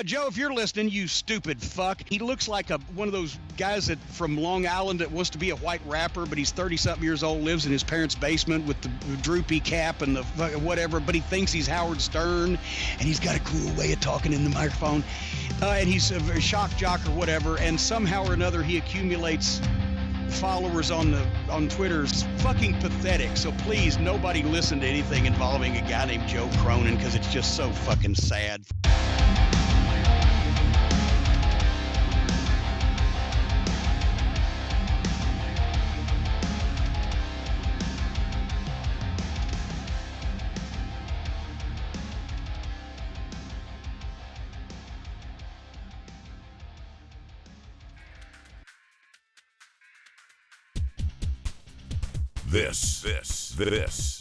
Joe, if you're listening, you stupid fuck. He looks like one of those guys that from Long Island that wants to be a white rapper, but he's 30-something years old, lives in his parents' basement with the droopy cap and the whatever, but he thinks he's Howard Stern, and he's got a cool way of talking in the microphone. And he's a shock jock or whatever, and somehow or another he accumulates followers on Twitter. It's fucking pathetic. So please, nobody listen to anything involving a guy named Joe Cronin, because it's just so fucking sad.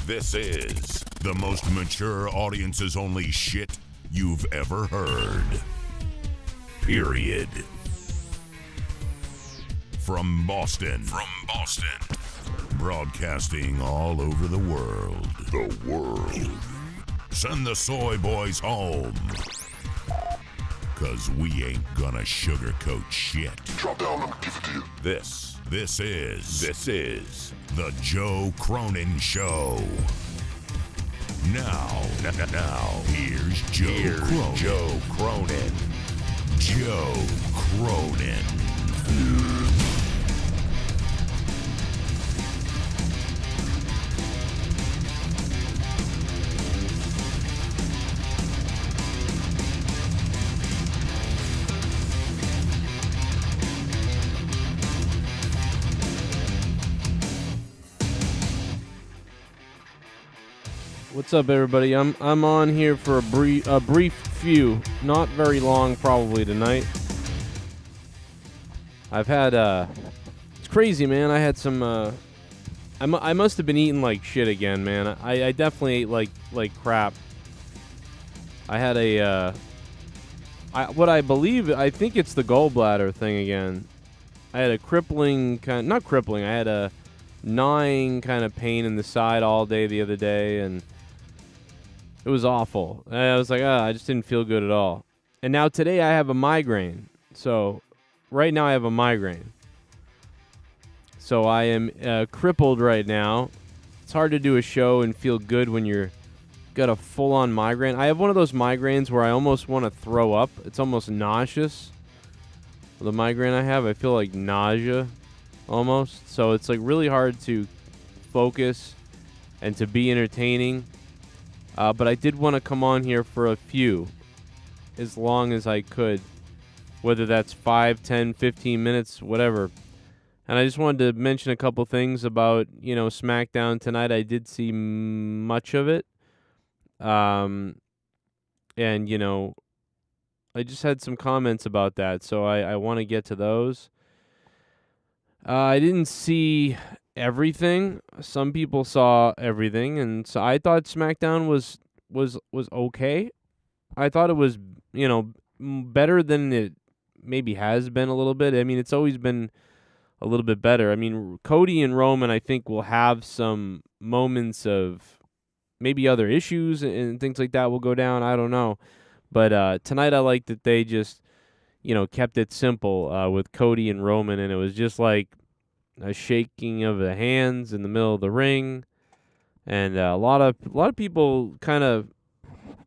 This is the most mature audiences only shit you've ever heard. Period. From Boston. Broadcasting all over the world. Send the soy boys home. 'Cause we ain't gonna sugarcoat shit. Drop down, let me give it to you. This is the Joe Cronin Show. Now, here's Joe Cronin. Joe Cronin. What's up, everybody? I'm on here for a brief few, not very long, probably tonight. I've had it's crazy, man. I had some I must have been eating like shit again, man. I definitely ate like crap. I had I think it's the gallbladder thing again. I had a not crippling. I had a gnawing kind of pain in the side all day the other day, and it was awful. I was like, I just didn't feel good at all. And now today I have a migraine. So right now I have a migraine. So I am crippled right now. It's hard to do a show and feel good when you're got a full-on migraine. I have one of those migraines where I almost want to throw up. It's almost nauseous. The migraine I have, I feel like nausea almost. So it's like really hard to focus and to be entertaining. But I did want to come on here for a few, as long as I could, whether that's 5, 10, 15 minutes, whatever. And I just wanted to mention a couple things about, SmackDown tonight. I did see much of it. And, I just had some comments about that, so I want to get to those. I didn't see everything. Some people saw everything, and so I thought SmackDown was okay. I thought it was, better than it maybe has been a little bit. I mean, it's always been a little bit better. I mean, Cody and Roman, I think, will have some moments of maybe other issues and things like that will go down. I don't know. But tonight I like that they just, kept it simple with Cody and Roman, and it was just like a shaking of the hands in the middle of the ring, and a lot of people kind of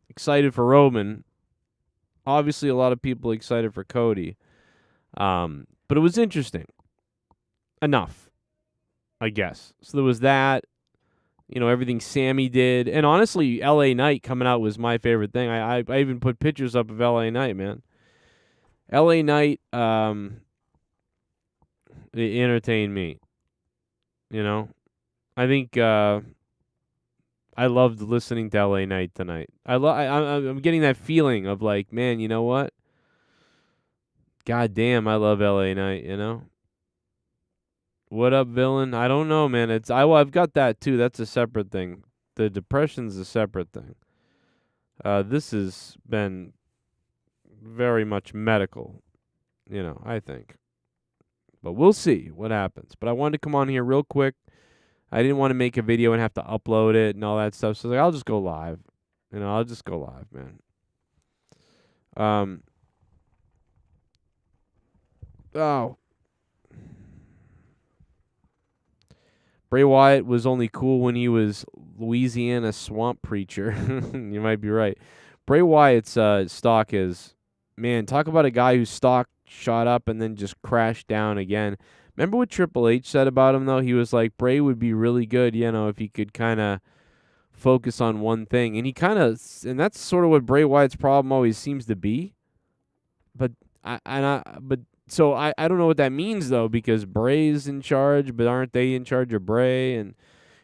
excited for Roman. Obviously, a lot of people excited for Cody, but it was interesting enough, I guess. So there was that, everything Sammy did, and honestly, LA Knight coming out was my favorite thing. I even put pictures up of LA Knight, man. LA Knight, it entertained me. I think I loved listening to LA Knight tonight. I'm getting that feeling of like, man, you know what? God damn, I love LA Knight. What up, villain? I don't know, man. I've got that too. That's a separate thing. The depression's a separate thing. This has been very much medical, I think. But we'll see what happens. But I wanted to come on here real quick. I didn't want to make a video and have to upload it and all that stuff. So I'll just go live. I'll just go live, man. Oh. Bray Wyatt was only cool when he was Louisiana swamp preacher. You might be right. Bray Wyatt's stock is, man, talk about a guy whose stock shot up and then just crashed down again. Remember what Triple H said about him, though? He was like, Bray would be really good, if he could kind of focus on one thing. And and that's sort of what Bray Wyatt's problem always seems to be. But So I don't know what that means, though, because Bray's in charge, but aren't they in charge of Bray? And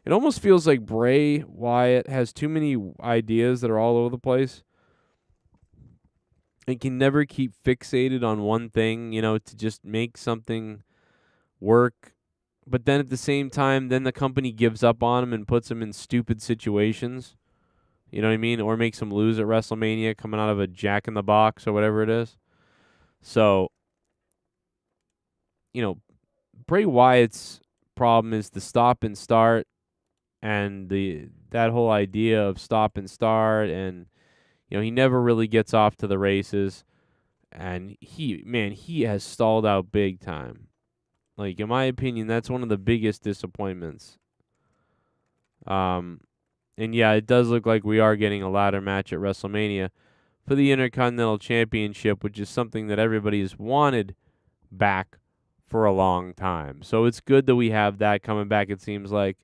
it almost feels like Bray Wyatt has too many ideas that are all over the place and can never keep fixated on one thing, to just make something work. But then at the same time, then the company gives up on him and puts him in stupid situations. You know what I mean? Or makes him lose at WrestleMania coming out of a Jack in the Box or whatever it is. So, Bray Wyatt's problem is the stop and start and that whole idea of stop and start, and he never really gets off to the races, and he has stalled out big time. Like, in my opinion, that's one of the biggest disappointments. And yeah, it does look like we are getting a ladder match at WrestleMania for the Intercontinental Championship, which is something that everybody has wanted back for a long time. So it's good that we have that coming back, it seems like.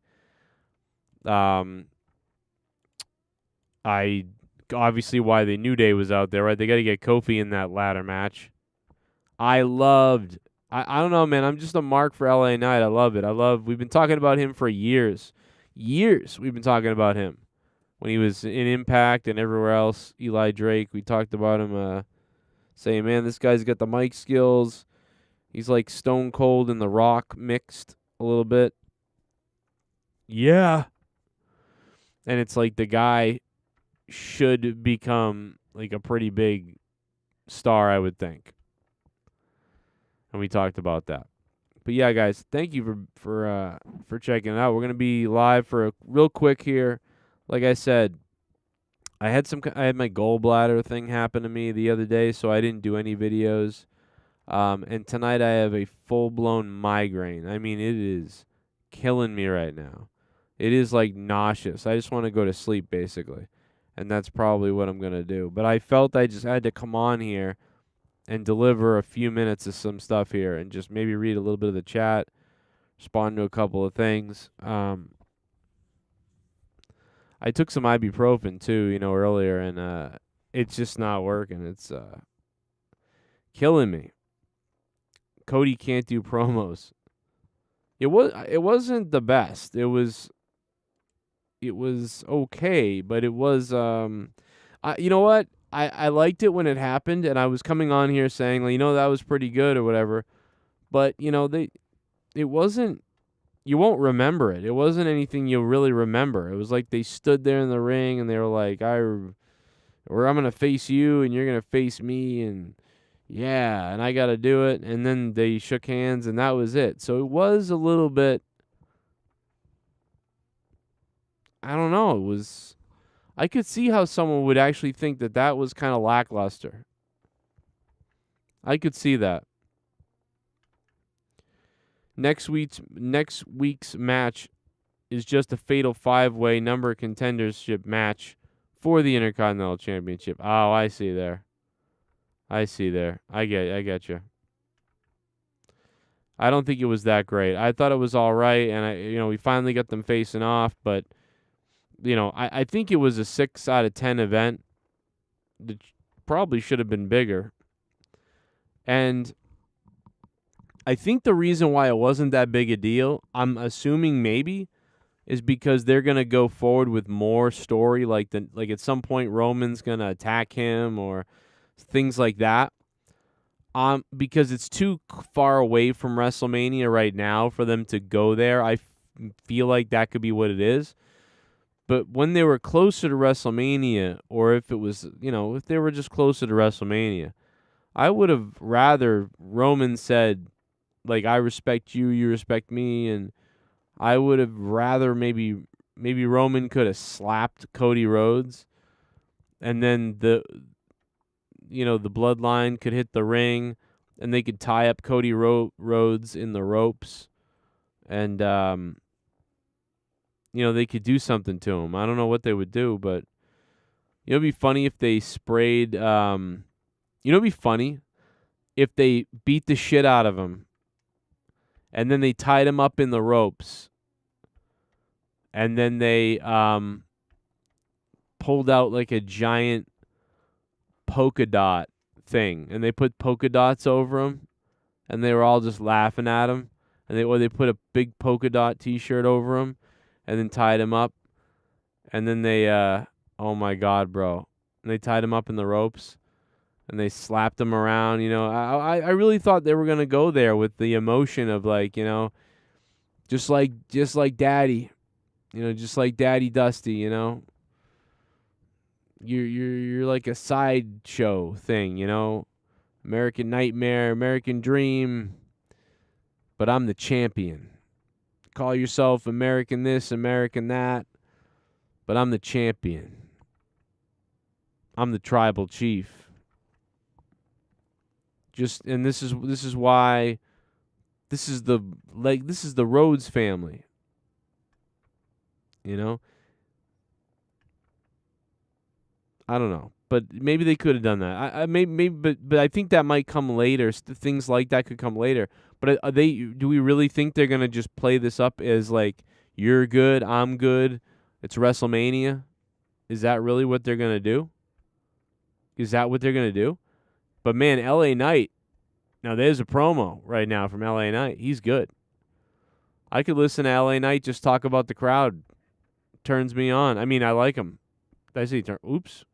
Obviously why the New Day was out there, right? They got to get Kofi in that ladder match. I don't know, man. I'm just a mark for LA Knight. I love it. We've been talking about him for years. We've been talking about him. When he was in Impact and everywhere else, Eli Drake, we talked about him saying, man, this guy's got the mic skills. He's like Stone Cold and The Rock mixed a little bit. Yeah. And it's like the guy should become like a pretty big star, I would think. And we talked about that. But yeah, guys, thank you for checking it out. We're going to be live for a real quick here. Like I said, I had my gallbladder thing happen to me the other day, so I didn't do any videos. And tonight I have a full-blown migraine. I mean, it is killing me right now. It is like nauseous. I just want to go to sleep, basically. And that's probably what I'm going to do. But I felt I just had to come on here and deliver a few minutes of some stuff here and just maybe read a little bit of the chat, respond to a couple of things. I took some ibuprofen, too, earlier, and it's just not working. It's killing me. Cody can't do promos. It wasn't the best. It was okay, but it was you know what? I liked it when it happened, and I was coming on here saying, that was pretty good or whatever. But, it wasn't, you won't remember it. It wasn't anything you'll really remember. It was like they stood there in the ring, and they were like, I'm going to face you, and you're going to face me, and yeah, and I got to do it. And then they shook hands, and that was it. So it was a little bit, I don't know, I could see how someone would actually think that was kind of lackluster. I could see that. Next week's match is just a fatal 5-way number contendership match for the Intercontinental Championship. Oh, I see there. I get you. I don't think it was that great. I thought it was all right, and we finally got them facing off, but I think it was a 6 out of 10 event that probably should have been bigger. And I think the reason why it wasn't that big a deal, I'm assuming maybe, is because they're going to go forward with more story, like at some point Roman's going to attack him or things like that. Because it's too far away from WrestleMania right now for them to go there. I feel like that could be what it is. But when they were closer to WrestleMania, or if it was, if they were just closer to WrestleMania, I would have rather Roman said, like, I respect you, you respect me, and I would have rather maybe Roman could have slapped Cody Rhodes, and then the bloodline could hit the ring, and they could tie up Cody Rhodes in the ropes, and they could do something to him. I don't know what they would do, but it'd be funny if they sprayed. It'd be funny if they beat the shit out of him, and then they tied him up in the ropes, and then they pulled out like a giant polka dot thing, and they put polka dots over him, and they were all just laughing at him, and they put a big polka dot T-shirt over him, and then tied him up, and then they oh my God, bro, and they tied him up in the ropes, and they slapped him around. I really thought they were gonna go there with the emotion of like, just like Daddy, just like Daddy Dusty, You're like a sideshow thing, American Nightmare, American Dream, but I'm the champion. Call yourself American this, American that, but I'm the champion. I'm the tribal chief. And this is why this is the Rhodes family. I don't know, but maybe they could have done that. But I think that might come later. Things like that could come later. But do we really think they're gonna just play this up as like, you're good, I'm good, it's WrestleMania? Is that really what they're gonna do? But man, LA Knight. Now there's a promo right now from LA Knight. He's good. I could listen to LA Knight just talk about the crowd. Turns me on. I mean, I like him. Did I say turn? Oops.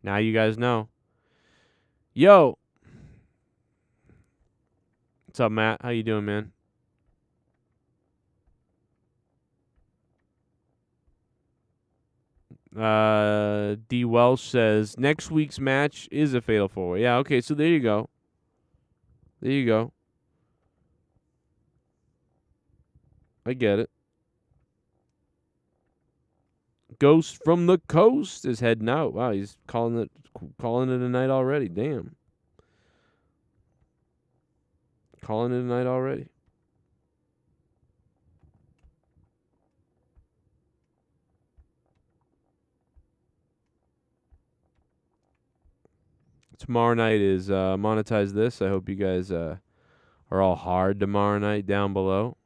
Now you guys know. Yo. What's up, Matt? How you doing, man? DWELSH says, next week's match is a fatal 4-way. Yeah, okay, so there you go. I get it. Ghost from the Coast is heading out. Wow, he's calling it a night already. Damn. Calling it a night already. Tomorrow night is Monetize This. I hope you guys are all hard tomorrow night down below.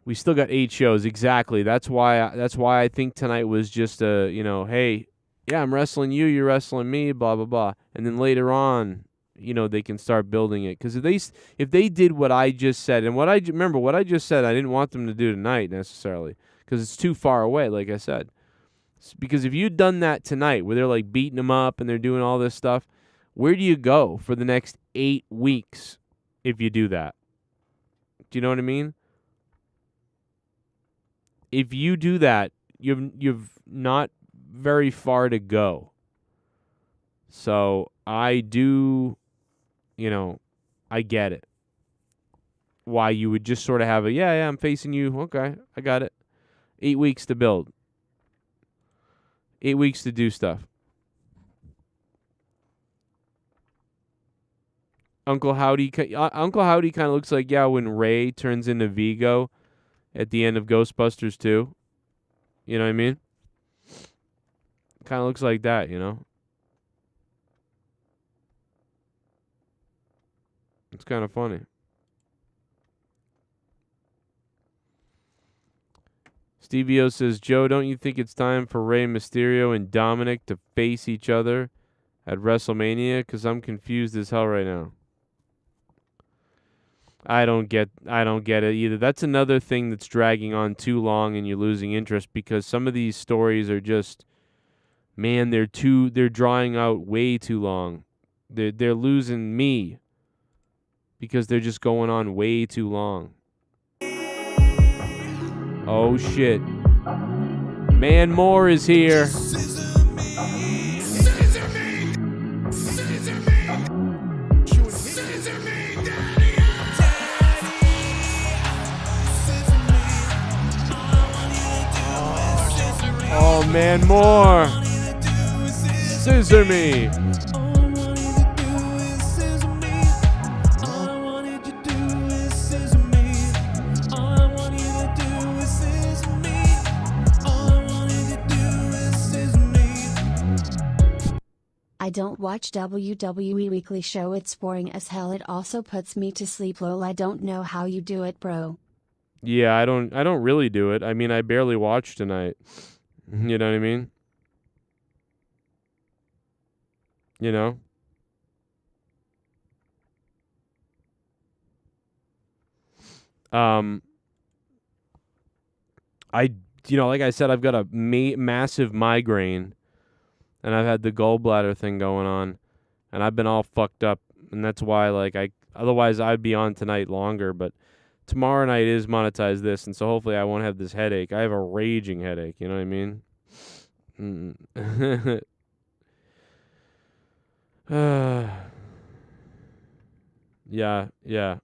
We still got 8 shows. Exactly. That's why I think tonight was just a, hey, yeah, I'm wrestling you, you're wrestling me, blah, blah, blah. And then later on, they can start building it. Because if they did what I just said, and what I just said, I didn't want them to do tonight necessarily, because it's too far away, like I said. Because if you'd done that tonight, where they're like beating them up and they're doing all this stuff, where do you go for the next 8 weeks if you do that? Do you know what I mean? If you do that, you've not very far to go. So I do, I get it. Why you would just sort of have yeah, I'm facing you. Okay, I got it. 8 weeks to build. 8 weeks to do stuff. Uncle Howdy kind of looks like, when Ray turns into Vigo at the end of Ghostbusters 2. You know what I mean? Kind of looks like that, It's kind of funny. Stevie O says, Joe, don't you think it's time for Rey Mysterio and Dominic to face each other at WrestleMania? Because I'm confused as hell right now. I don't get it either. That's another thing that's dragging on too long and you're losing interest, because some of these stories are just, man, they're drawing out way too long. They're losing me because they're just going on way too long. Oh shit. Man Moore is here. Oh, Man Moore. Scissor me. don't watch WWE Weekly Show, it's boring as hell, it also puts me to sleep, lol. I don't know how you do it, bro. Yeah, I don't really do it. I mean, I barely watched tonight. You know what I mean? You know? Like I said, I've got a massive migraine, and I've had the gallbladder thing going on, and I've been all fucked up, and that's why, like, otherwise I'd be on tonight longer, but tomorrow night is monetized this, and so hopefully I won't have this headache. I have a raging headache, you know what I mean? Yeah.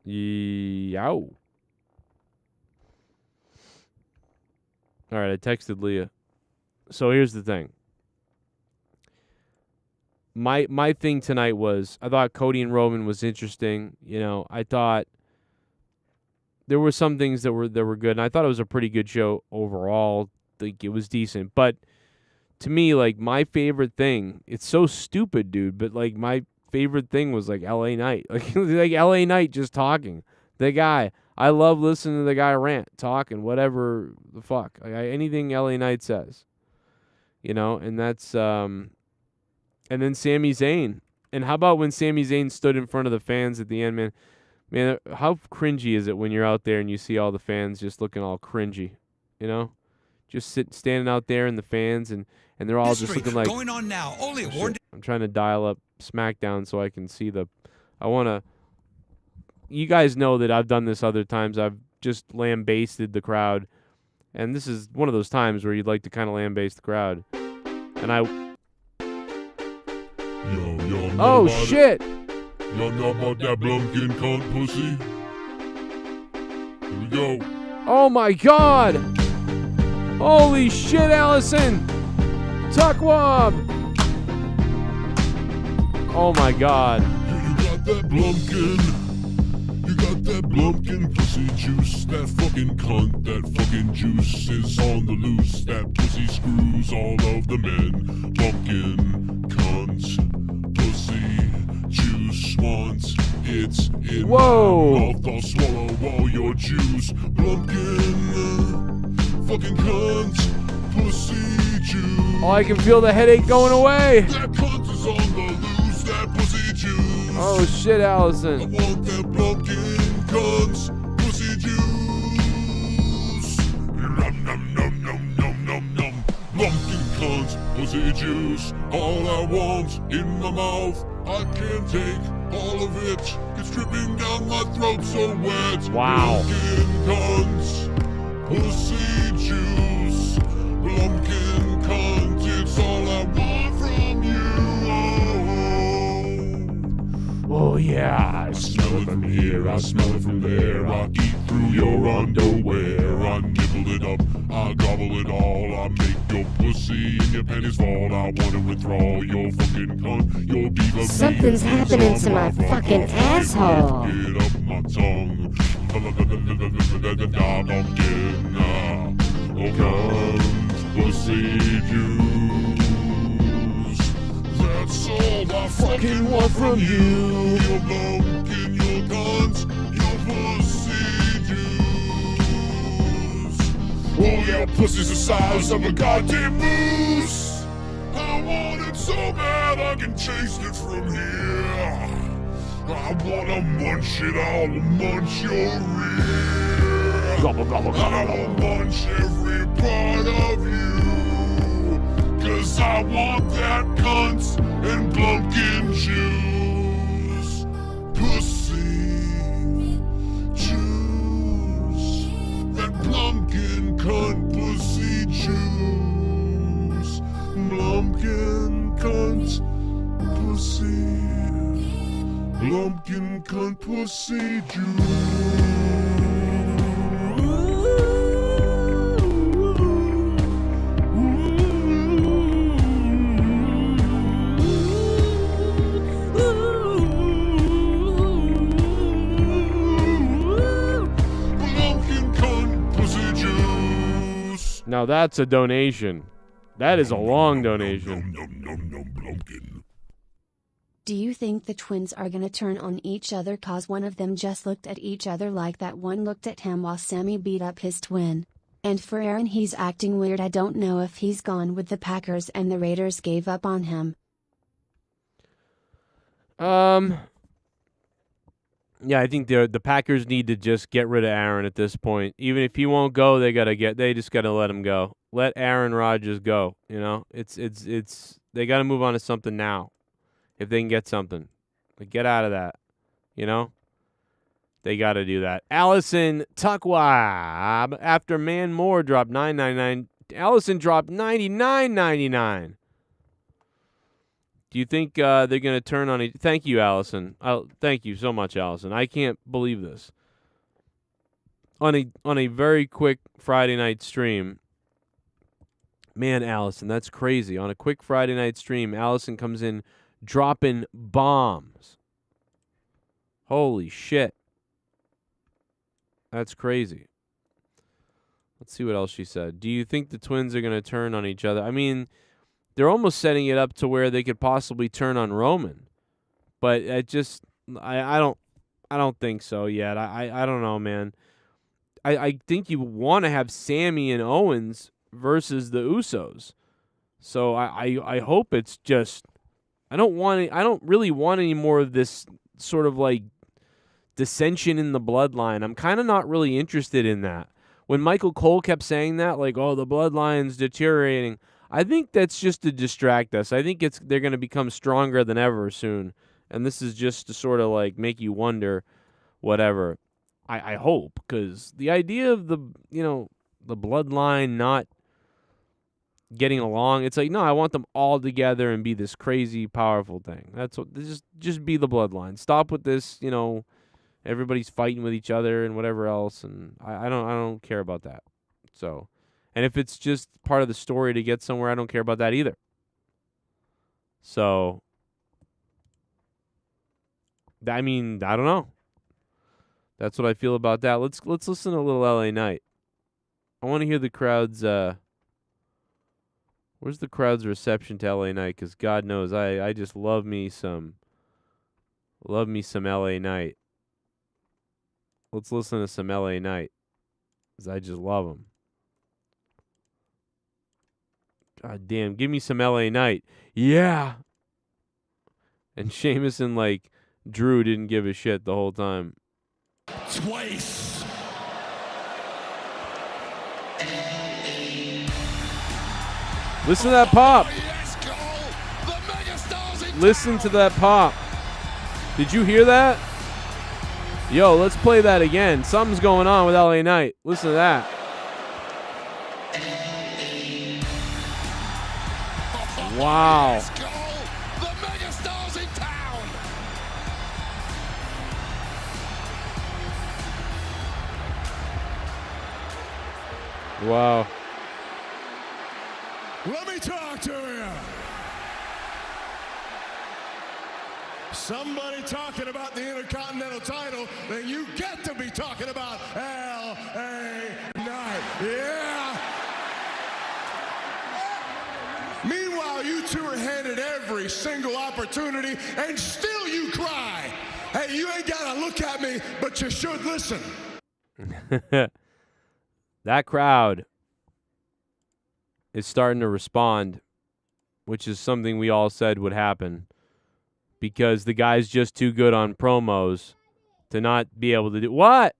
Yow. All right, I texted Leah. So here's the thing. My thing tonight was, I thought Cody and Roman was interesting. You know, I thought there were some things that were good, and I thought it was a pretty good show overall. Like, it was decent, but to me, like, my favorite thing, it's so stupid, dude, but like my favorite thing was like LA Knight. Like LA Knight just talking. The guy, I love listening to the guy rant, talking, whatever the fuck. Like anything LA Knight says. You know, and that's and then Sami Zayn. And how about when Sami Zayn stood in front of the fans at the end, man? Man, how cringy is it when you're out there and you see all the fans just looking all cringy, you know? Just standing out there in the fans, and they're all just looking like going on now. Only shit. I'm trying to dial up SmackDown so I can see you guys know that I've done this other times. I've just lambasted the crowd, and this is one of those times where you'd like to kind of lambaste the crowd. And oh shit! Y'all know about that BLUMPKIN cunt pussy? Here we go. Oh my god! Holy shit, Allison! Tuckwab! Oh my god. You got that BLUMPKIN. You got that BLUMPKIN pussy juice. That fucking cunt, that fucking juice is on the loose. That pussy screws all of the men. Bumpkin, cunt, pussy, juice wants. It's in my mouth. I'll swallow all your juice. BLUMPKIN. Fucking cunt, pussy juice. Oh, I can feel the headache going away. That cunt is on the loose, that pussy juice. Oh shit, Allison. I want that BLUMPKIN cunt, pussy juice. Nom nom nom nom nom nom nom. BLUMPKIN cunt, pussy juice. All I want in my mouth, I can't take all of it. It's dripping down my throat so wet. Wow. BLUMPKIN cunt, pussy juice. BLUMPKIN cunt, it's all I want from you. Oh yeah. I smell it from here, I smell it from there. I eat through your underwear. I nibble it up, I gobble it all. I make your pussy and your panties fall. I want to withdraw your fucking cunt, your diva. Something's happening to my fucking asshole. Get up my tongue. Cunt, pussy juice. That's all I fucking want from you. Your BLUMPKIN, your cunt, your pussy juice. Oh, your pussy's the size of a goddamn moose. I want it so bad I can taste it from here. I wanna munch it, I'll munch your rear. Gobble, gobble, gobble. I'll munch every part of you. 'Cause I want that cunt and BLUMPKIN juice. Pussy juice. That BLUMPKIN cunt pussy juice. BLUMPKIN cunt pussy. BLUMPKIN cunt pussy juice. Now that's a donation. That is a long donation. Do you think the twins are gonna turn on each other cause one of them just looked at each other like that one looked at him while Sammy beat up his twin? And for Aaron, he's acting weird. I don't know if he's gone with the Packers and the Raiders gave up on him. Yeah, I think the Packers need to just get rid of Aaron at this point. Even if he won't go, they just gotta let him go. Let Aaron Rodgers go. You know, it's they gotta move on to something now. If they can get something, like, get out of that. You know, they gotta do that. Allison Tuckwab, after Man Moore dropped $9.99, Allison dropped $99.99. Do you think they're going to turn on each? Thank you, Allison. Thank you so much, Allison. I can't believe this. On a very quick Friday night stream, man, Allison, that's crazy. On a quick Friday night stream, Allison comes in dropping bombs. Holy shit. That's crazy. Let's see what else she said. Do you think the twins are going to turn on each other? I mean, they're almost setting it up to where they could possibly turn on Roman, but I don't think so yet. I don't know, man. I think you want to have Sammy and Owens versus the Usos, so I hope it's just. I don't really want any more of this sort of like dissension in the bloodline. I'm kind of not really interested in that. When Michael Cole kept saying that, like, oh, the bloodline's deteriorating. I think that's just to distract us. I think they're going to become stronger than ever soon, and this is just to sort of like make you wonder, whatever. I hope, because the idea of the bloodline not getting along, it's like, no, I want them all together and be this crazy powerful thing. That's what just be the bloodline. Stop with this, everybody's fighting with each other and whatever else, and I don't care about that. So. And if it's just part of the story to get somewhere, I don't care about that either. So, I mean, I don't know. That's what I feel about that. Let's listen to a little LA Knight. I want to hear the crowd's. Where's the crowd's reception to LA Knight? Because God knows, I just love me some LA Knight. Let's listen to some LA Knight, because I just love him. God damn, give me some LA Knight. Yeah. And Sheamus and, like, Drew didn't give a shit the whole time. Twice. Listen to that pop. Listen to that pop. Did you hear that? Yo, let's play that again. Something's going on with LA Knight. Listen to that. Wow. Let's go! The megastars in town! Wow. Let me talk to you. Somebody talking about the Intercontinental title, then you get to be talking about L.A. Knight. Yeah! Meanwhile, you two are handed every single opportunity, and still you cry. Hey, you ain't got to look at me, but you should listen. That crowd is starting to respond, which is something we all said would happen, because the guy's just too good on promos to not be able to do. What?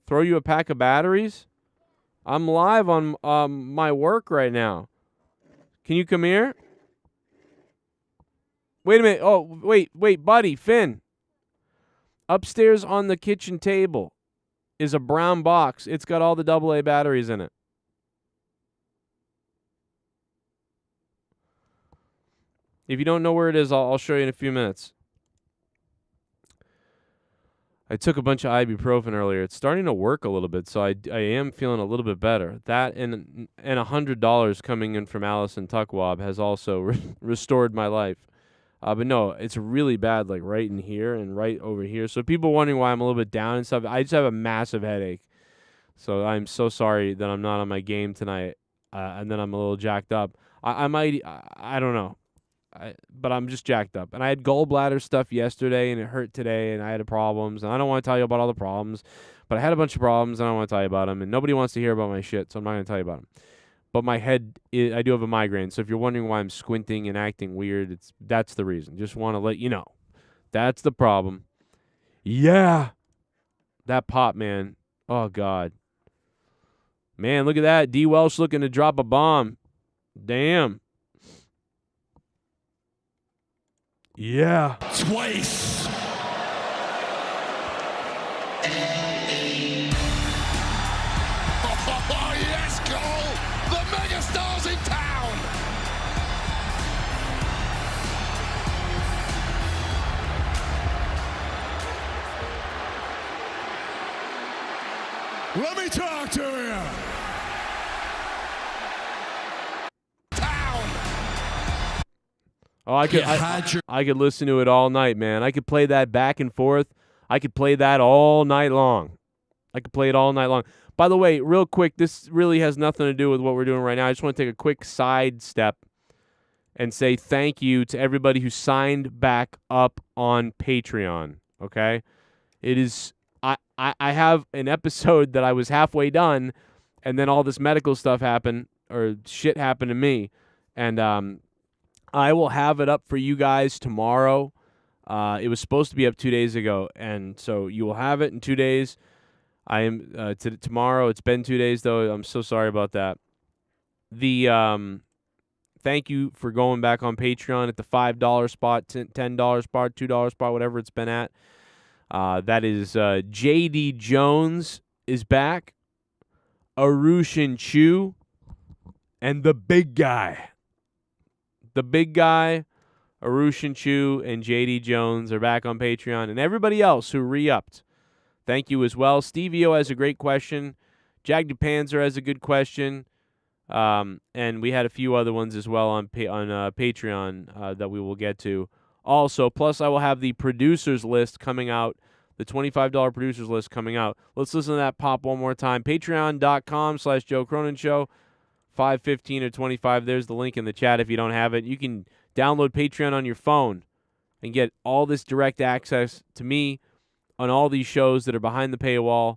Throw you a pack of batteries? I'm live on my work right now. Can you come here? Wait a minute. Oh, wait, buddy, Finn. Upstairs on the kitchen table is a brown box. It's got all the AA batteries in it. If you don't know where it is, I'll show you in a few minutes. I took a bunch of ibuprofen earlier. It's starting to work a little bit, so I am feeling a little bit better. That and $100 coming in from Allison Tuckwab has also restored my life. But no, it's really bad, like right in here and right over here. So people wondering why I'm a little bit down and stuff. I just have a massive headache. So I'm so sorry that I'm not on my game tonight, and then I'm a little jacked up. I might, I don't know, but I'm just jacked up. And I had gallbladder stuff yesterday, and it hurt today, and I had problems. And I don't want to tell you about all the problems, but I had a bunch of problems, and I don't want to tell you about them. And nobody wants to hear about my shit, so I'm not going to tell you about them. But my head, I do have a migraine. So if you're wondering why I'm squinting and acting weird, that's the reason. Just want to let you know. That's the problem. Yeah. That pop, man. Oh, God. Man, look at that. DWELSH looking to drop a bomb. Damn. Yeah. Twice. Oh, yes, Cole. The megastar's in town. Let me talk to you. Oh, I could listen to it all night, man. I could play that back and forth. I could play that all night long. I could play it all night long. By the way, real quick, this really has nothing to do with what we're doing right now. I just want to take a quick side step and say thank you to everybody who signed back up on Patreon, okay? It is I have an episode that I was halfway done, and then all this medical stuff happened, or shit happened to me, and I will have it up for you guys tomorrow. It was supposed to be up 2 days ago, and so you will have it in 2 days. I am tomorrow. It's been 2 days, though. I'm so sorry about that. Thank you for going back on Patreon at the $5 spot, $10 spot, $2 spot, whatever it's been at. That is JD Jones is back, Arushin Chu, and the big guy. The big guy, Arushin Chu, and JD Jones are back on Patreon, and everybody else who re-upped. Thank you as well. Stevie O has a great question. Jag DePanzer has a good question. And we had a few other ones as well on Patreon that we will get to. Also, plus I will have the producers list coming out, the $25 producers list coming out. Let's listen to that pop one more time. Patreon.com/Joe Cronin Show. 5:15 or 25. There's the link in the chat if you don't have it. You can download Patreon on your phone and get all this direct access to me on all these shows that are behind the paywall.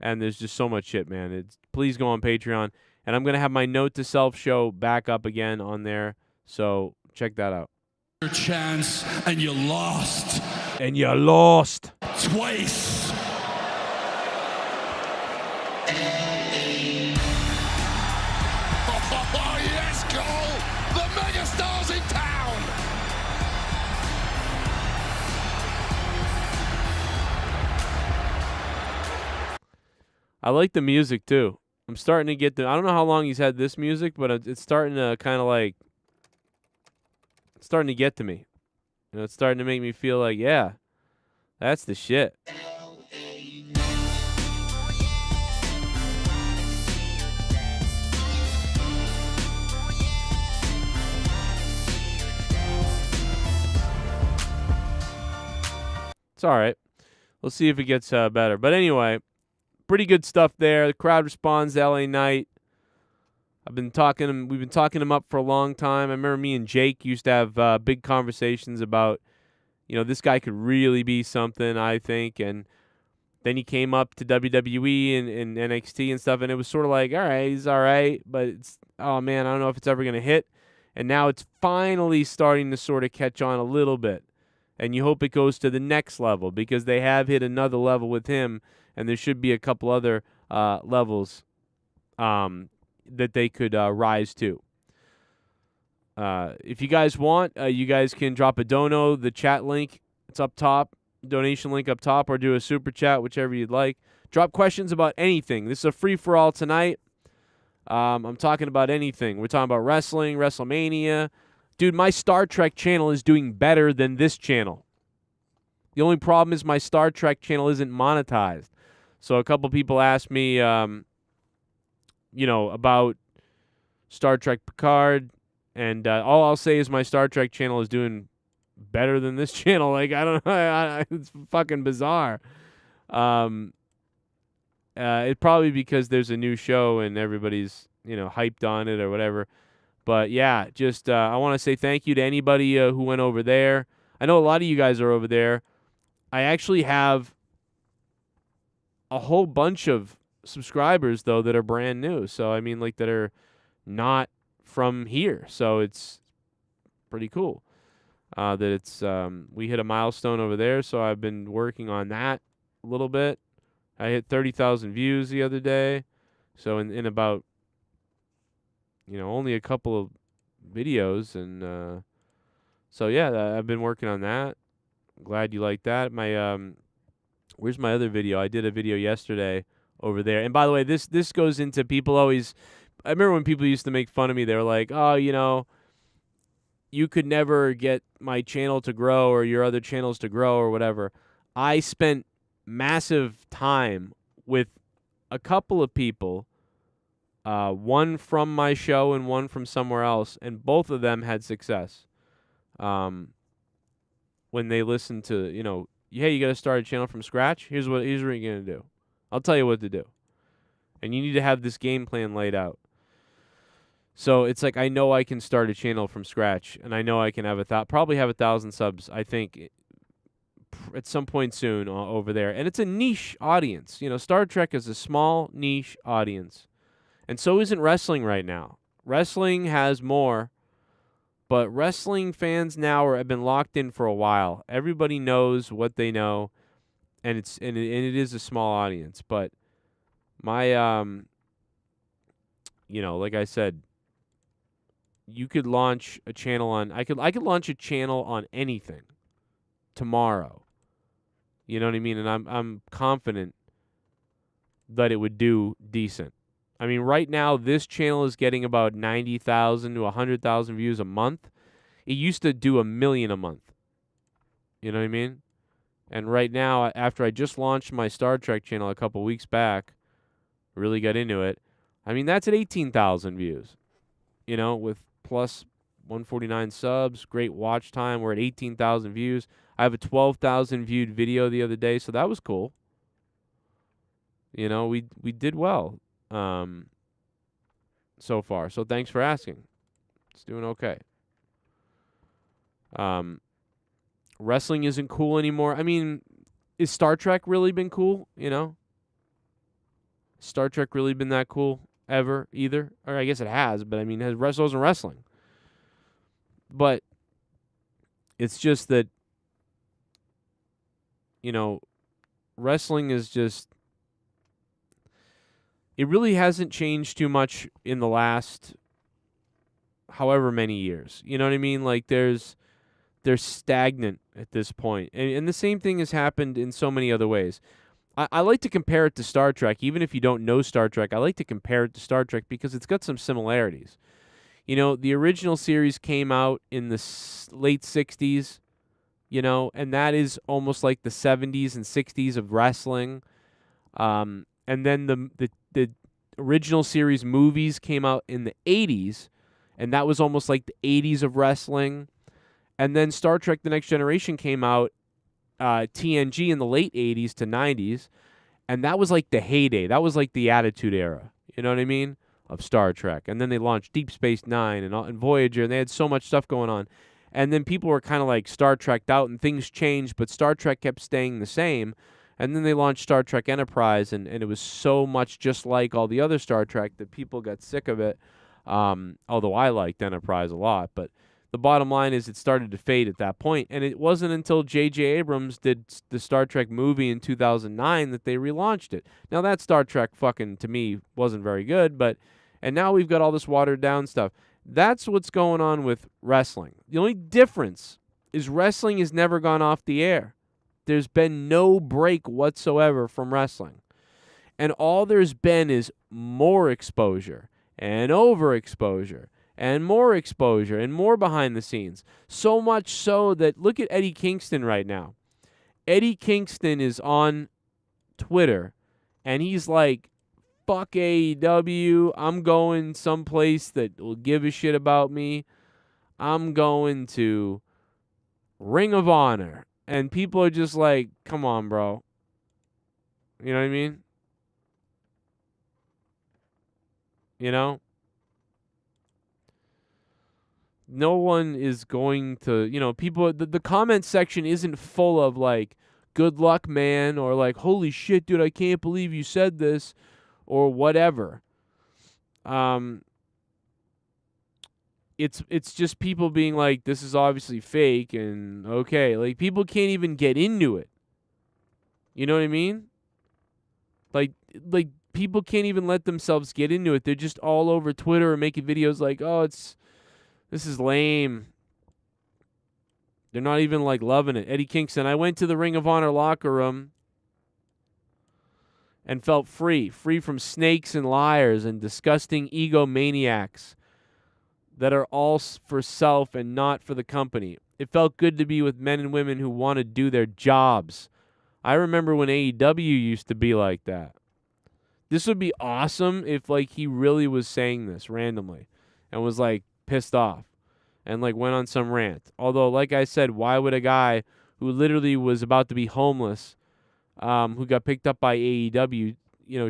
And there's just so much shit, man. Please go on Patreon. And I'm going to have my Note to Self show back up again on there. So check that out. Your chance, and you lost. And you lost. Twice. Oh, yes, Cole. The megastar's in town. I like the music, too. I'm starting to get I don't know how long he's had this music, but it's starting to kind of like, it's starting to get to me. You know, it's starting to make me feel like, yeah, that's the shit. It's all right. We'll see if it gets better. But anyway, pretty good stuff there. The crowd responds to LA Knight. We've been talking him up for a long time. I remember me and Jake used to have big conversations about, you know, this guy could really be something, I think. And then he came up to WWE and NXT and stuff, and it was sort of like, all right, he's all right, but it's, oh man, I don't know if it's ever going to hit. And now it's finally starting to sort of catch on a little bit. And you hope it goes to the next level, because they have hit another level with him, and there should be a couple other levels that they could rise to. If you guys want, you guys can drop a dono. The chat link, it's up top, donation link up top, or do a super chat, whichever you'd like. Drop questions about anything. This is a free-for-all tonight. I'm talking about anything. We're talking about wrestling, WrestleMania. Dude, my Star Trek channel is doing better than this channel. The only problem is my Star Trek channel isn't monetized. So a couple people asked me, you know, about Star Trek Picard, and all I'll say is my Star Trek channel is doing better than this channel. Like, I don't know. It's fucking bizarre. It's probably because there's a new show and everybody's, hyped on it or whatever. But, yeah, just I want to say thank you to anybody who went over there. I know a lot of you guys are over there. I actually have a whole bunch of subscribers, though, that are brand new. So, I mean, like, that are not from here. So it's pretty cool that it's we hit a milestone over there. So I've been working on that a little bit. I hit 30,000 views the other day. So in about, only a couple of videos. And so, yeah, I've been working on that. Glad you like that. My where's my other video? I did a video yesterday over there. And by the way, this goes into people always. I remember when people used to make fun of me. They were like, "Oh, you could never get my channel to grow or your other channels to grow or whatever." I spent massive time with a couple of people, one from my show and one from somewhere else, and both of them had success. When they listened to, hey, you got to start a channel from scratch. Here's what you're going to do. I'll tell you what to do. And you need to have this game plan laid out. So it's like I know I can start a channel from scratch, and I know I can have probably have 1,000 subs, I think, at some point soon over there. And it's a niche audience. Star Trek is a small niche audience. And so isn't wrestling right now. Wrestling has more. But wrestling fans now have been locked in for a while. Everybody knows what they know, and it is a small audience. But my like I said, you could launch a channel on. I could launch a channel on anything tomorrow. You know what I mean? And I'm confident that it would do decent. I mean, right now, this channel is getting about 90,000 to 100,000 views a month. It used to do 1 million a month. You know what I mean? And right now, after I just launched my Star Trek channel a couple weeks back, really got into it, I mean, that's at 18,000 views. With plus 149 subs, great watch time. We're at 18,000 views. I have a 12,000 viewed video the other day, so that was cool. We did well. So far. So thanks for asking. It's doing okay. Wrestling isn't cool anymore. I mean, is Star Trek really been cool? Star Trek really been that cool ever either? Or I guess it has, but I mean, it wasn't wrestling. But it's just that, wrestling is just, it really hasn't changed too much in the last however many years. You know what I mean? Like they're stagnant at this point. And the same thing has happened in so many other ways. I like to compare it to Star Trek. Even if you don't know Star Trek, I like to compare it to Star Trek because it's got some similarities. The original series came out in the late 60s, and that is almost like the 70s and 60s of wrestling. And then the original series movies came out in the 80s, and that was almost like the 80s of wrestling. And then Star Trek The Next Generation came out, TNG, in the late 80s to 90s, and that was like the heyday. That was like the Attitude Era, you know what I mean, of Star Trek. And then they launched Deep Space Nine and Voyager, and they had so much stuff going on. And then people were kind of like Star Trek'd out, and things changed, but Star Trek kept staying the same. And then they launched Star Trek Enterprise, and it was so much just like all the other Star Trek that people got sick of it, although I liked Enterprise a lot. But the bottom line is it started to fade at that point, and it wasn't until J.J. Abrams did the Star Trek movie in 2009 that they relaunched it. Now, that Star Trek fucking, to me, wasn't very good, and now we've got all this watered-down stuff. That's what's going on with wrestling. The only difference is wrestling has never gone off the air. There's been no break whatsoever from wrestling. And all there's been is more exposure and overexposure and more exposure and more behind the scenes. So much so that, look at Eddie Kingston right now. Eddie Kingston is on Twitter, and he's like, fuck AEW, I'm going someplace that will give a shit about me. I'm going to Ring of Honor. And people are just like, come on, bro. You know what I mean? You know? No one is going to, people, the comment section isn't full of like, good luck, man, or like, holy shit, dude, I can't believe you said this, or whatever. It's just people being like, this is obviously fake, and okay, like people can't even get into it. You know what I mean? Like people can't even let themselves get into it. They're just all over Twitter and making videos like, oh, this is lame. They're not even like loving it. Eddie Kingston, I went to the Ring of Honor locker room and felt free from snakes and liars and disgusting egomaniacs that are all for self and not for the company. It felt good to be with men and women who want to do their jobs. I remember when AEW used to be like that. This would be awesome if like he really was saying this randomly and was like pissed off and like went on some rant. Although, like I said, why would a guy who literally was about to be homeless, who got picked up by AEW,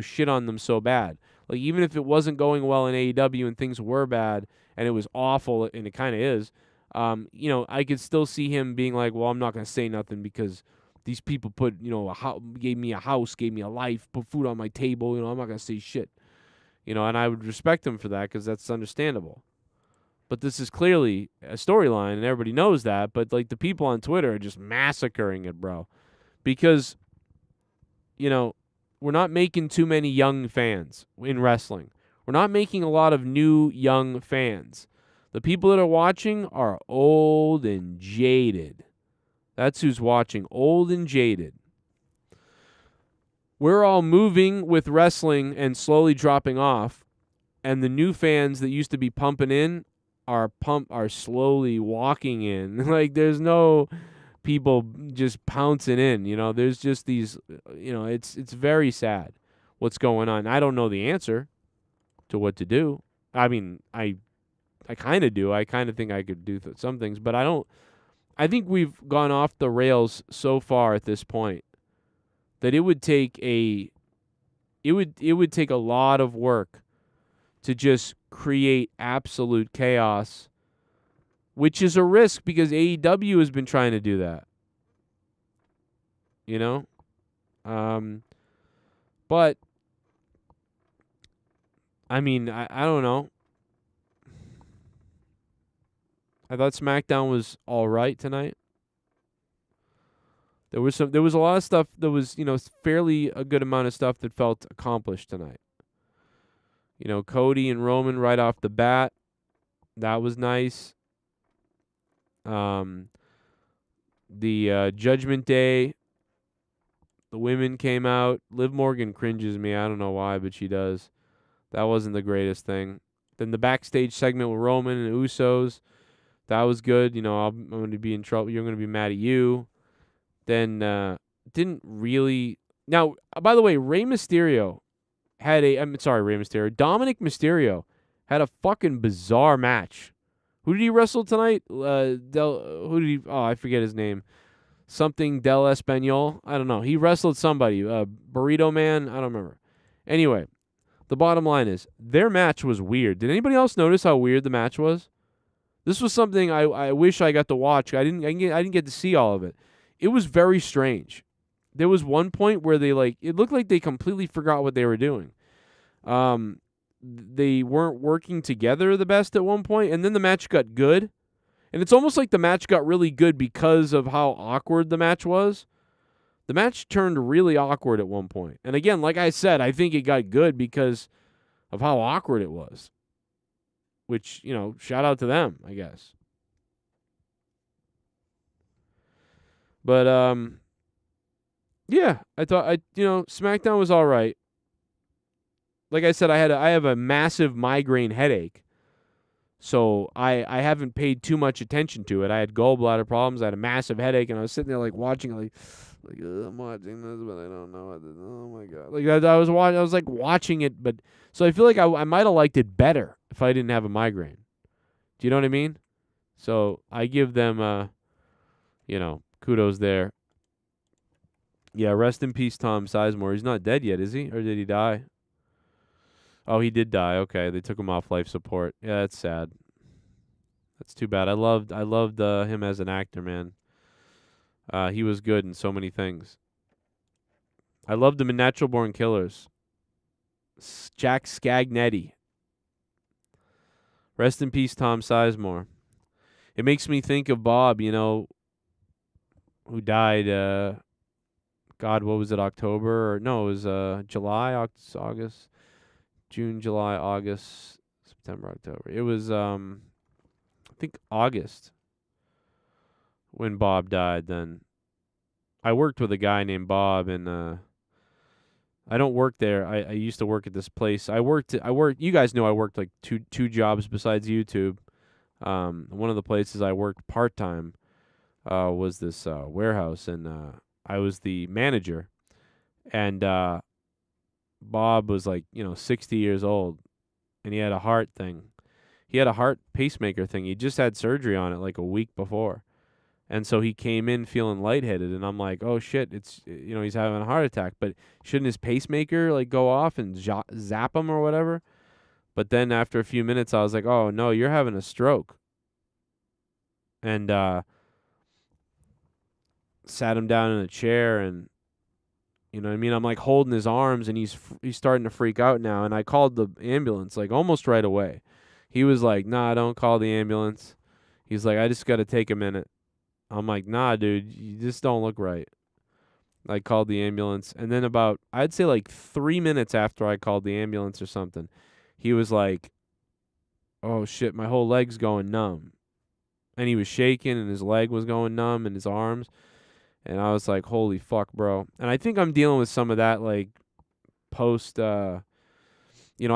shit on them so bad? Like, even if it wasn't going well in AEW and things were bad and it was awful, and it kind of is, I could still see him being like, well, I'm not going to say nothing because these people put, gave me a house, gave me a life, put food on my table, I'm not going to say shit. And I would respect him for that because that's understandable. But this is clearly a storyline, and everybody knows that. But, like, the people on Twitter are just massacring it, bro. Because, we're not making too many young fans in wrestling. We're not making a lot of new young fans. The people that are watching are old and jaded. That's who's watching, old and jaded. We're all moving with wrestling and slowly dropping off, and the new fans that used to be pumping in are slowly walking in. Like, there's no people just pouncing in, there's just these, it's very sad what's going on. I don't know the answer to what to do. I mean, I kind of do. I kind of think I could do some things, but I think we've gone off the rails so far at this point that it would take a lot of work to just create absolute chaos, which is a risk because AEW has been trying to do that. But I mean, I don't know. I thought SmackDown was all right tonight. There was a lot of stuff that was, fairly a good amount of stuff that felt accomplished tonight. Cody and Roman right off the bat. That was nice. The Judgment Day, the women came out. Liv Morgan cringes me. I don't know why, but she does. That wasn't the greatest thing. Then the backstage segment with Roman and Usos. That was good. I'm going to be in trouble. You're going to be mad at you. Then didn't really. Now, by the way, Dominic Mysterio had a fucking bizarre match. Who did he wrestle tonight? I forget his name. Something Del Espanol. I don't know. He wrestled somebody. Burrito Man. I don't remember. Anyway, the bottom line is their match was weird. Did anybody else notice how weird the match was? This was something I wish I got to watch. I didn't get to see all of it. It was very strange. There was one point where it looked like they completely forgot what they were doing. They weren't working together the best at one point, and then the match got good. And it's almost like the match got really good because of how awkward the match was. The match turned really awkward at one point. And again, like I said, I think it got good because of how awkward it was. Which, shout out to them, I guess. But, yeah, I thought, SmackDown was all right. Like I said, I have a massive migraine headache. So I haven't paid too much attention to it. I had gallbladder problems. I had a massive headache, and I was sitting there watching it, I'm watching this, but I don't know what to do. Oh my god! I was watching it, but so I feel like I might have liked it better if I didn't have a migraine. Do you know what I mean? So I give them kudos there. Yeah, rest in peace, Tom Sizemore. He's not dead yet, is he? Or did he die? Oh, he did die. Okay, they took him off life support. Yeah, that's sad. That's too bad. I loved him as an actor, man. He was good in so many things. I loved him in Natural Born Killers. Jack Scagnetti. Rest in peace, Tom Sizemore. It makes me think of Bob, who died, God, what was it, October? Or no, it was July, August, June, July, August, September, October. It was, I think, August when Bob died then. I worked with a guy named Bob, and I don't work there. I used to work at this place. You guys know I worked like two jobs besides YouTube. One of the places I worked part-time was this warehouse, and I was the manager. And Bob was 60 years old, and he had a heart thing. He had a heart pacemaker thing. He just had surgery on it like a week before. And so he came in feeling lightheaded, and I'm like, oh shit, it's he's having a heart attack, but shouldn't his pacemaker go off and zap him or whatever? But then after a few minutes, I was like, oh no, you're having a stroke. And sat him down in a chair, and I'm like holding his arms, and he's starting to freak out now. And I called the ambulance almost right away. He was like, nah, don't call the ambulance. He's like, I just got to take a minute. I'm like, nah, dude, you just don't look right. I called the ambulance, and then about, I'd say 3 minutes after I called the ambulance or something, he was like, oh shit, my whole leg's going numb. And he was shaking, and his leg was going numb, and his arms. And I was like, holy fuck, bro. And I think I'm dealing with some of that, post, I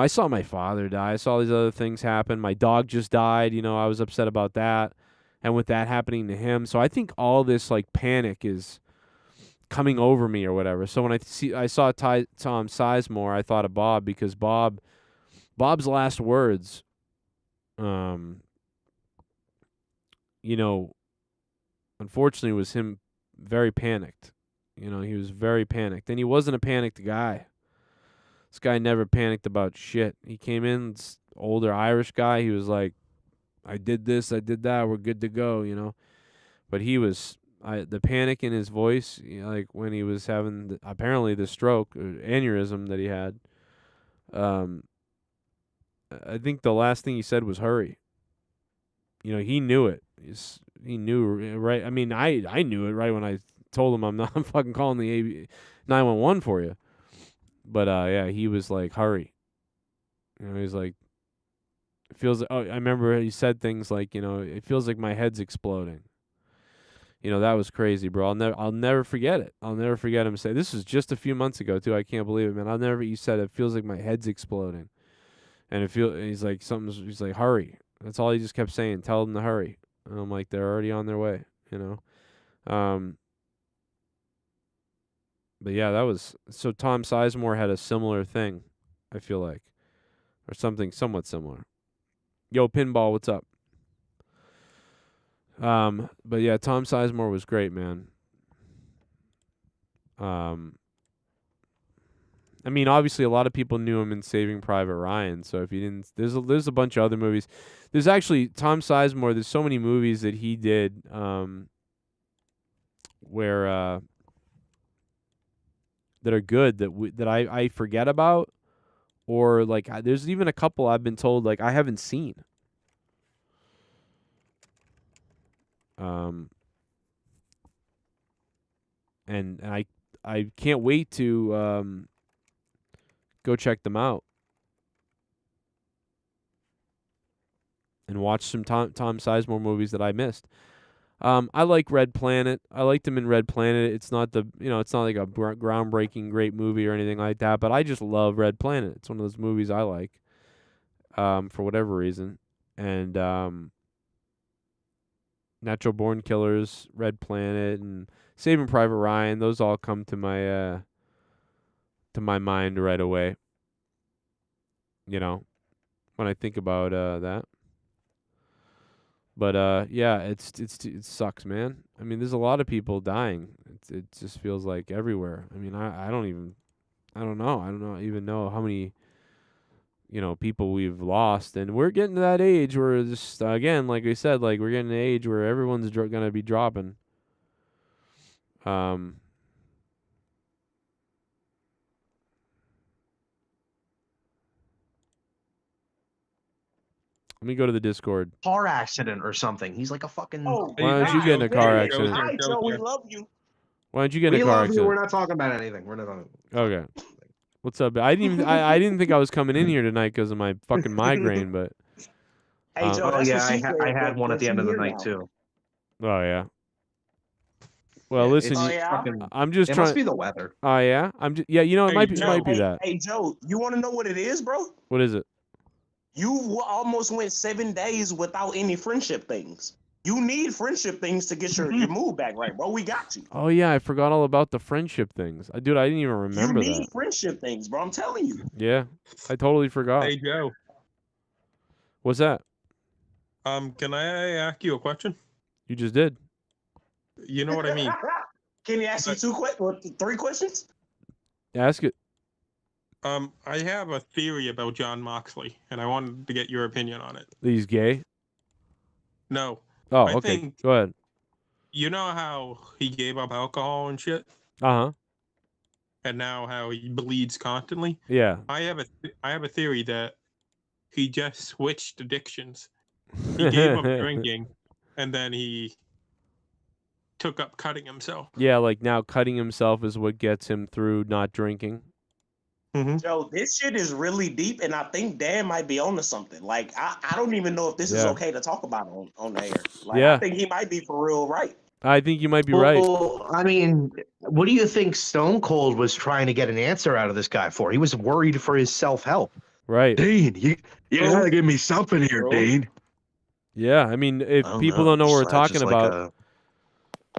saw my father die. I saw these other things happen. My dog just died. I was upset about that. And with that happening to him. So I think all this, panic is coming over me or whatever. So when I saw Tom Sizemore, I thought of Bob, because Bob's last words, unfortunately was him very panicked. He was very panicked. And he wasn't a panicked guy. This guy never panicked about shit. He came in, this older Irish guy. He was like, I did this, I did that, we're good to go, But he was, the panic in his voice, when he was having, apparently the stroke, or aneurysm that he had, I think the last thing he said was hurry. He knew it. He knew, right? I mean, I knew it right when I told him I'm fucking calling the 911 for you. But, yeah, he was like, hurry. He's like, it feels. Oh, I remember he said things like, it feels like my head's exploding. That was crazy, bro. I'll never forget it. I'll never forget him say. This was just a few months ago too. I can't believe it, man. He said it feels like my head's exploding, and he's like he's like, hurry. That's all he just kept saying. Tell them to hurry. And I'm like, they're already on their way. But yeah, that was so. Tom Sizemore had a similar thing, I feel like, or something somewhat similar. Yo, Pinball, what's up? But yeah, Tom Sizemore was great, man. I mean, obviously, a lot of people knew him in Saving Private Ryan. So if you didn't, there's a bunch of other movies. There's actually Tom Sizemore. There's so many movies that he did, where that are good that I forget about. Or, there's even a couple I've been told, I haven't seen. And I can't wait to go check them out. And watch some Tom Sizemore movies that I missed. I like Red Planet. I liked him in Red Planet. It's not it's not like a groundbreaking great movie or anything like that, but I just love Red Planet. It's one of those movies I like, for whatever reason. And Natural Born Killers, Red Planet, and Saving Private Ryan, those all come to my mind right away. When I think about that. But yeah, it sucks, man. I mean, there's a lot of people dying. It just feels like everywhere. I mean, I don't even know how many people we've lost, and we're getting to that age where just again, like we said, like we're getting to an age where everyone's gonna be dropping. Let me go to the Discord. Car accident or something. He's like a fucking. Why don't you get in a car accident? All right, Joe, we love you. Why don't you get in We a car love you. accident? We're not talking about anything. We're not talking. Okay. What's up? I didn't think I was coming in here tonight because of my fucking migraine, but Hey, Joe, Oh that's yeah, what she said, I had but one at the end of the you're night now. too. oh yeah. Well, Yeah, listen, it's Oh, yeah? fucking- I'm just it trying. must be the weather. Oh yeah, yeah. You know, it Hey, might be Joe, that. Hey, Joe, you want to know what it is, bro? What is it? You almost went 7 days without any friendship things. You need friendship things to get your mood back right, bro. We got you. Oh yeah, I forgot all about the friendship things. Dude, I didn't even You remember need that. friendship things, bro. I'm telling you. Yeah, I totally forgot. Hey Joe, What's that? can I ask you a question? You just did. You know what I mean? Can you ask you 3 questions? Ask it. I have a theory about John Moxley, and I wanted to get your opinion on it. He's gay. No, Oh, I okay. think- Go ahead. you know how he gave up alcohol and shit, Uh huh. and now how he bleeds constantly. Yeah. I have a theory that he just switched addictions. He gave up drinking, and then he took up cutting himself. Yeah, like now cutting himself is what gets him through not drinking. Joe, this shit is really deep, and I think Dan might be onto something. Like, I don't even know if this is Yeah. okay to talk about on the air. Like, Yeah. I think he might be for real right. I think you might be right. Well, I mean, what do you think Stone Cold was trying to get an answer out of this guy for? He was worried for his self-help. Right. Dean, you gotta give me something here, Bro. Dean. Yeah. I mean, if I people don't know what we're talking about, a,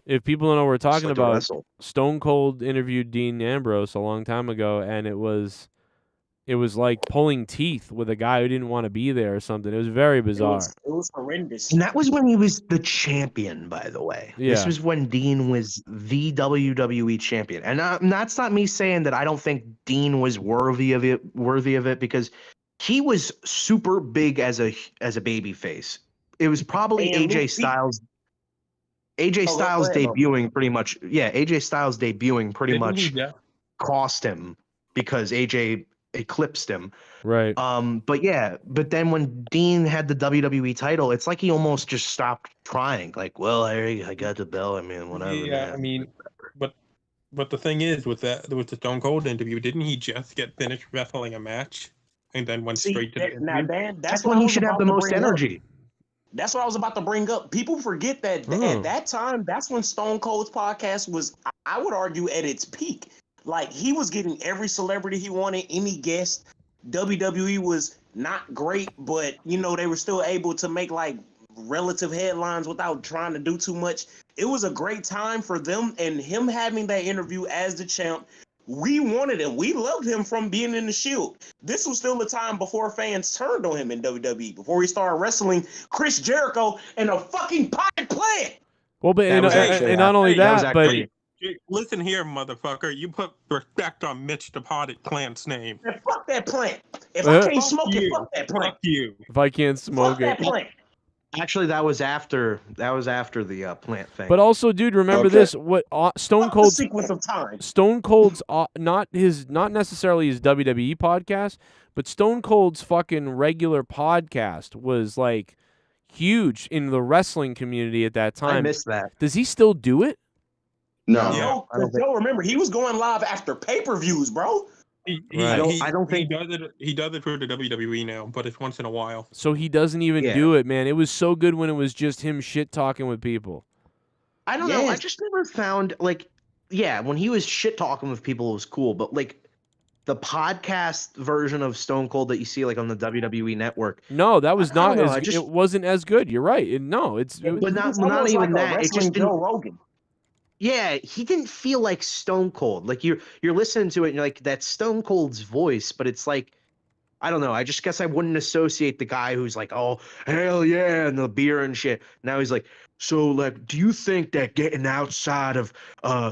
if people don't know what we're talking just like a about, wrestle. Stone Cold interviewed Dean Ambrose a long time ago, and it was like pulling teeth with a guy who didn't want to be there or something. It was very bizarre. It was horrendous. And that was when he was the champion, by the way. This Yeah. was when Dean was the WWE champion. And that's not me saying that I don't think Dean was worthy of it because he was super big as a baby face. It was probably And AJ Styles. AJ go Styles ahead, Mo. debuting pretty much. Yeah, AJ Styles debuting pretty Didn't much he just- cost him because AJ eclipsed him. Right. But then when Dean had the WWE title, it's like he almost just stopped trying. Like, well, I got the belt. I mean, whatever. Yeah, man. I mean, but the thing is with the Stone Cold interview, didn't he just get finished wrestling a match and then went See, straight to the now, interview? Dan, that's what when I he was should have about the to most bring up. energy. That's what I was about to bring up. People forget that Oh. at that time, that's when Stone Cold's podcast was, I would argue, at its peak. Like, he was getting every celebrity he wanted, any guest. WWE was not great, but, they were still able to make, like, relative headlines without trying to do too much. It was a great time for them, and him having that interview as the champ, we wanted him. We loved him from being in the Shield. This was still the time before fans turned on him in WWE, before he started wrestling Chris Jericho in a fucking potted plant. Well, but That and, was and, actually- and not only that was that, but actually- Listen here, motherfucker. You put respect on Mitch the Potted Plant's name. And fuck that plant. If I can't Fuck smoke it, you. fuck that plant. Fuck you. if I can't Fuck smoke that it. plant. Actually, that was after the plant thing. But also, dude, remember Okay. this: what Stone Fuck the Cold's sequence of time. Stone Cold's not necessarily his WWE podcast, but Stone Cold's fucking regular podcast was like huge in the wrestling community at that time. I missed that. Does he still do it? No. Yeah. Joe, I don't think- Joe, remember, he was going live after pay-per-views, bro. Right. I don't think- he does it for the WWE now, but it's once in a while. So he doesn't even Yeah. do it, man. It was so good when it was just him shit talking with people. I don't know. I Yes. just never found when he was shit talking with people, it was cool. But the podcast version of Stone Cold that you see like on the WWE network, No, that was I don't not know, I as just- it wasn't as good. You're right. but not It's not almost even like a that. It wrestling just Joe didn't. Rogan. Yeah, he didn't feel like Stone Cold. Like you're listening to it, and you're like that's Stone Cold's voice, but it's like I don't know. I just guess I wouldn't associate the guy who's like, oh, hell yeah, and the beer and shit. Now he's like, so, like, do you think that getting outside of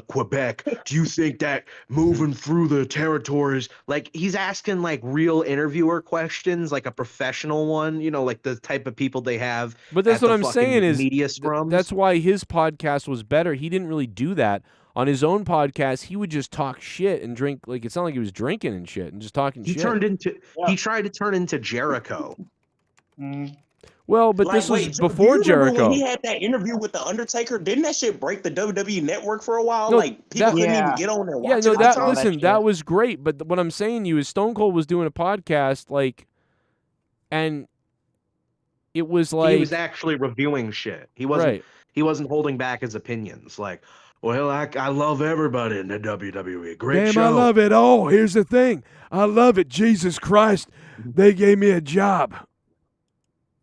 Quebec, do you think that moving through the territories, like, he's asking, like, real interviewer questions, like a professional one, you know, like the type of people they have. But that's what I'm saying is media scrums. that's why his podcast was better. He didn't really do that. On his own podcast, he would just talk shit and drink. Like, it's not like he was drinking and shit and just talking shit. He tried to turn into Jericho. Well, but Like, this was wait, so before do you remember Jericho. when he had that interview with the Undertaker? Didn't that shit break the WWE network for a while? No, like people couldn't Yeah. even get on there. Yeah, Watching no, it. that saw that listen, shit. that was great. But what I'm saying to you is Stone Cold was doing a podcast, like, and it was like He was actually reviewing shit. He wasn't. right. He wasn't holding back his opinions. Like, well, I love everybody in the WWE. Great Damn, show. I love it all. Here's the thing. I love it. Jesus Christ. They gave me a job.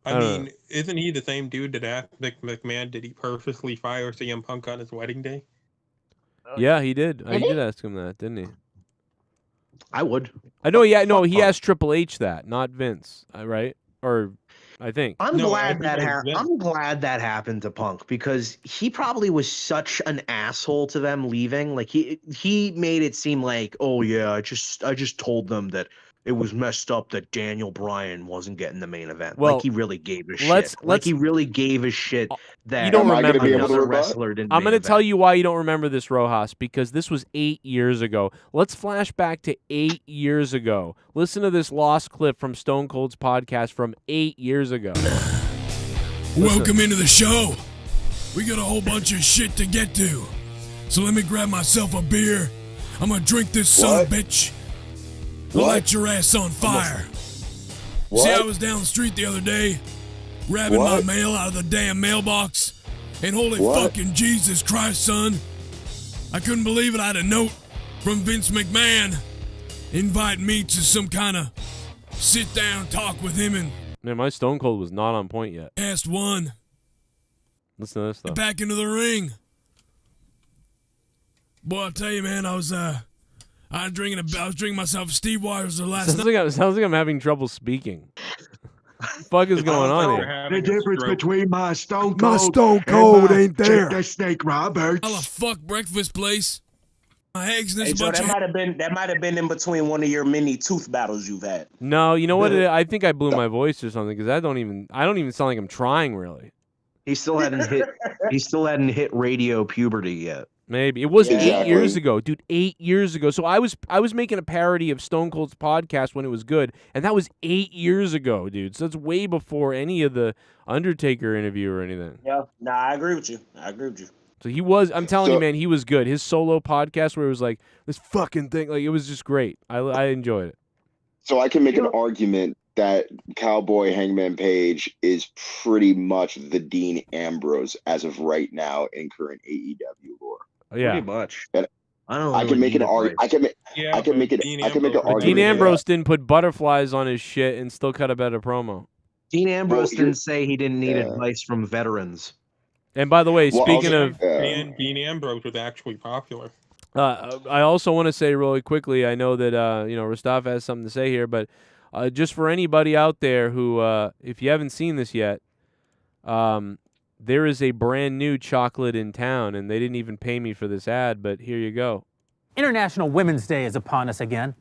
I mean, isn't he the same dude that asked McMahon, did he purposely fire CM Punk on his wedding day? Yeah, he did. I did ask him that, didn't he? I would. I know. Yeah, no, Fuck he Punk. asked Triple H that, not Vince, right? Or I think. I'm No, glad I think it was Vince. I'm glad that happened to Punk because he probably was such an asshole to them leaving. Like he made it seem like, oh yeah, I just told them that it was messed up that Daniel Bryan wasn't getting the main event. Well, like he really gave a let's- shit. Like he really gave a shit that You don't Am I gonna remember be this. able to another rebut? wrestler didn't. I'm going to tell you why you don't remember this, Rojas, because this was 8 years ago. Let's flash back to 8 years ago. Listen to this lost clip from Stone Cold's podcast from 8 years ago. Welcome into the show. We got a whole bunch of shit to get to. So let me grab myself a beer. I'm going to drink this son of a bitch. I'll What? light your ass on fire. What? See, I was down the street the other day, grabbing What? my mail out of the damn mailbox, and holy What? fucking Jesus Christ, son. I couldn't believe it. I had a note from Vince McMahon inviting me to some kind of sit-down talk with him and Man, my Stone Cold was not on point yet. Cast 1. Listen to this stuff. Back into the ring. Boy, I'll tell you, man, I was drinking myself a Steve Weiser last night. Sounds like I'm having trouble speaking. What the fuck is going on here? The difference between my Stone My Stone Cold ain't there. the Snake Roberts. I'll fuck breakfast place. My eggs and Hey, this Joe, bunch that of... might have been in between one of your many tooth battles you've had. No, you know what? I think I blew my voice or something because I don't even sound like I'm trying really. He still hadn't hit radio puberty yet. Maybe it was 8 Exactly. years ago, dude. 8 years ago. So I was making a parody of Stone Cold's podcast when it was good, and that was 8 years ago, dude. So it's way before any of the Undertaker interview or anything. Yeah, nah, I agree with you. So he was. I'm telling you, So- man, he was good. His solo podcast where it was like this fucking thing, like it was just great. I enjoyed it. So I can make an argument that Cowboy Hangman Page is pretty much the Dean Ambrose as of right now in current AEW lore. Yeah. Pretty much. And I don't. I can really make an need argument. I can make. Yeah, I can but make it. Dean I can make an Ambrose- But Dean argument. Ambrose didn't put butterflies on his shit and still cut a better promo. Dean Ambrose Well, you're- didn't say he didn't need Yeah. advice from veterans. And by the way, Well, speaking also- of, And Dean Ambrose was actually popular. I also want to say really quickly. I know that Rostaf has something to say here, but just for anybody out there who, if you haven't seen this yet, there is a brand new chocolate in town, and they didn't even pay me for this ad, but here you go. International Women's Day is upon us again,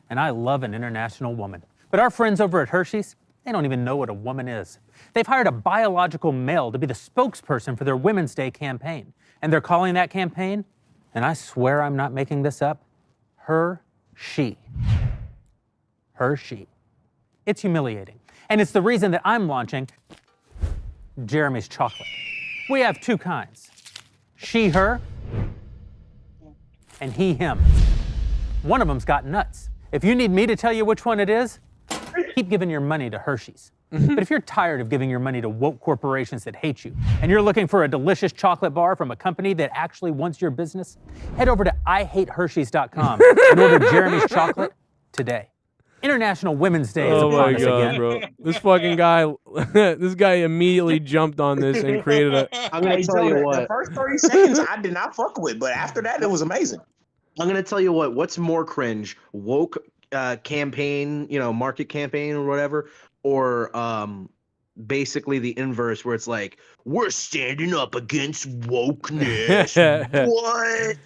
and I love an international woman. But our friends over at Hersheys, they don't even know what a woman is. They've hired a biological male to be the spokesperson for their Women's Day campaign, and they're calling that campaign, and I swear I'm not making this up, Hershey. Hershey. It's humiliating, and it's the reason that I'm launching Jeremy's chocolate. We have two kinds, she, her, and he, him. One of them's got nuts. If you need me to tell you which one it is, keep giving your money to Hershey's. But if you're tired of giving your money to woke corporations that hate you, and you're looking for a delicious chocolate bar from a company that actually wants your business, head over to IHateHershey's.com and order Jeremy's chocolate today. International Women's Day is Oh upon my us god, again. bro! This fucking guy, this guy immediately jumped on this and created a. I'm gonna Hey, tell Joe, you the what. first 30 seconds I did not fuck with, but after that it was amazing. I'm gonna tell you what. What's more cringe? Woke campaign, market campaign or whatever, or basically the inverse where it's like, we're standing up against wokeness. What?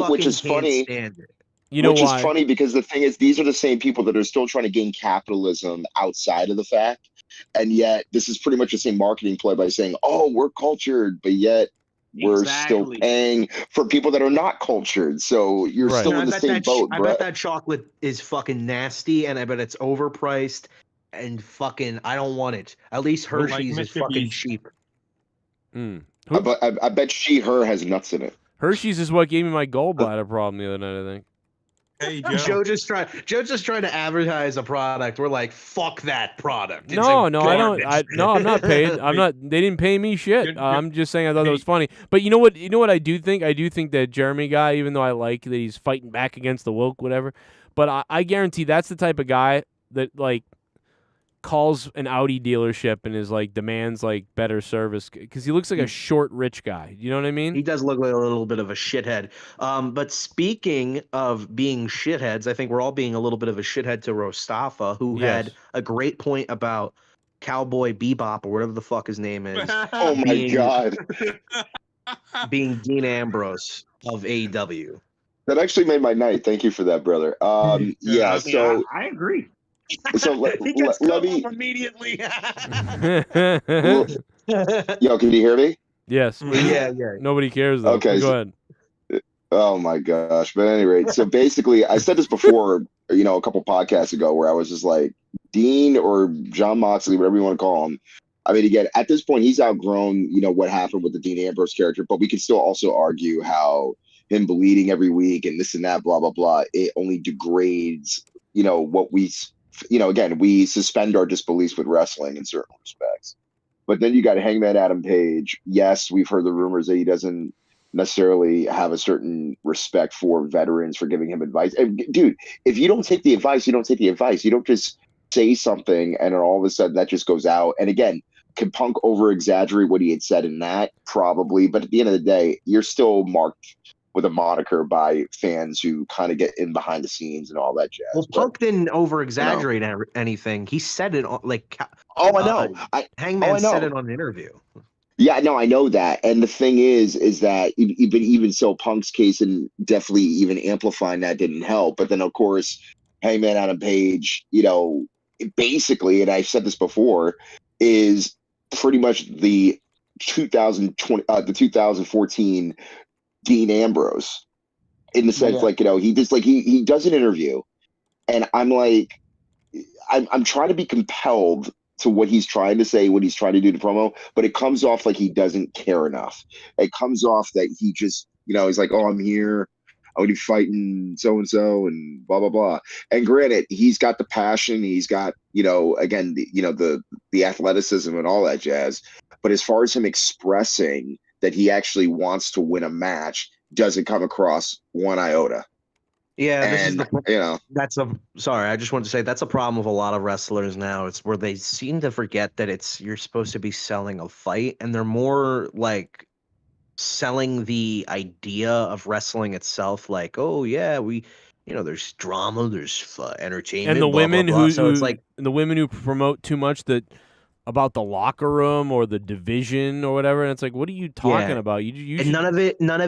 Which is can't funny. stand it. You know Which why? is funny because the thing is, these are the same people that are still trying to gain capitalism outside of the fact. And yet this is pretty much the same marketing play by saying, oh, we're cultured, but yet we're still paying for people that are not cultured. So you're still in the same boat, I bet that chocolate is fucking nasty, and I bet it's overpriced and fucking, I don't want it. At least Hersheys is fucking cheap. I bet her has nuts in it. Hersheys is what gave me my gallbladder problem the other night, I think. Hey, Joe just trying to advertise a product. We're like, fuck that product. It's No, a no, I don't. I'm not paid. I'm not. They didn't pay me shit. I'm just saying I thought that was funny. But you know what? You know what I do think? I do think that Jeremy guy, even though I like that he's fighting back against the woke, whatever. But I guarantee that's the type of guy that like calls an Audi dealership and is like demands like better service because he looks like a short rich guy. You know what I mean? He does look like a little bit of a shithead. But speaking of being shitheads, I think we're all being a little bit of a shithead to Rostafa, who had a great point about Cowboy Bebop or whatever the fuck his name is. Oh my god, being Dean Ambrose of AEW. That actually made my night. Thank you for that, brother. So I agree. So let me immediately. Yo, can you hear me? Yes. Yeah. Nobody cares though. Okay, go ahead. Oh my gosh. But at any rate, so basically I said this before, a couple podcasts ago where I was just like, Dean or John Moxley, whatever you want to call him. I mean, again, at this point he's outgrown, what happened with the Dean Ambrose character, but we can still also argue how him bleeding every week and this and that, blah, blah, blah, it only degrades, what we again, we suspend our disbelief with wrestling in certain respects. But then you got Hangman Adam Page. Yes, we've heard the rumors that he doesn't necessarily have a certain respect for veterans for giving him advice. And, dude, if you don't take the advice, you don't take the advice. You don't just say something and then all of a sudden that just goes out. And again, can Punk over exaggerate what he had said in that? Probably. But at the end of the day, you're still marked with a moniker by fans who kind of get in behind the scenes and all that jazz. Well, Punk didn't over exaggerate anything. He said it like. Oh, I know. Hangman said it on an interview. Yeah, no, I know that. And the thing is that even so, Punk's case and definitely even amplifying that didn't help. But then, of course, Hangman Adam Page, basically, and I've said this before, is pretty much the 2014 Dean Ambrose, in the sense he does an interview, and I'm like, I'm trying to be compelled to what he's trying to say, what he's trying to do to promo, but it comes off like he doesn't care enough. It comes off that he just, he's like, oh, I'm here, I would be fighting so-and-so and blah, blah, blah. And granted, he's got the passion, he's got, again, the athleticism and all that jazz. But as far as him expressing that he actually wants to win a match, doesn't come across one iota. Yeah, and, sorry, I just wanted to say that's a problem with a lot of wrestlers now. It's where they seem to forget that you're supposed to be selling a fight, and they're more like selling the idea of wrestling itself. Like, oh yeah, there's drama, there's entertainment, and the blah, women blah, blah. So it's like the women who promote too much about the locker room or the division or whatever, and it's like, what are you talking about? And none of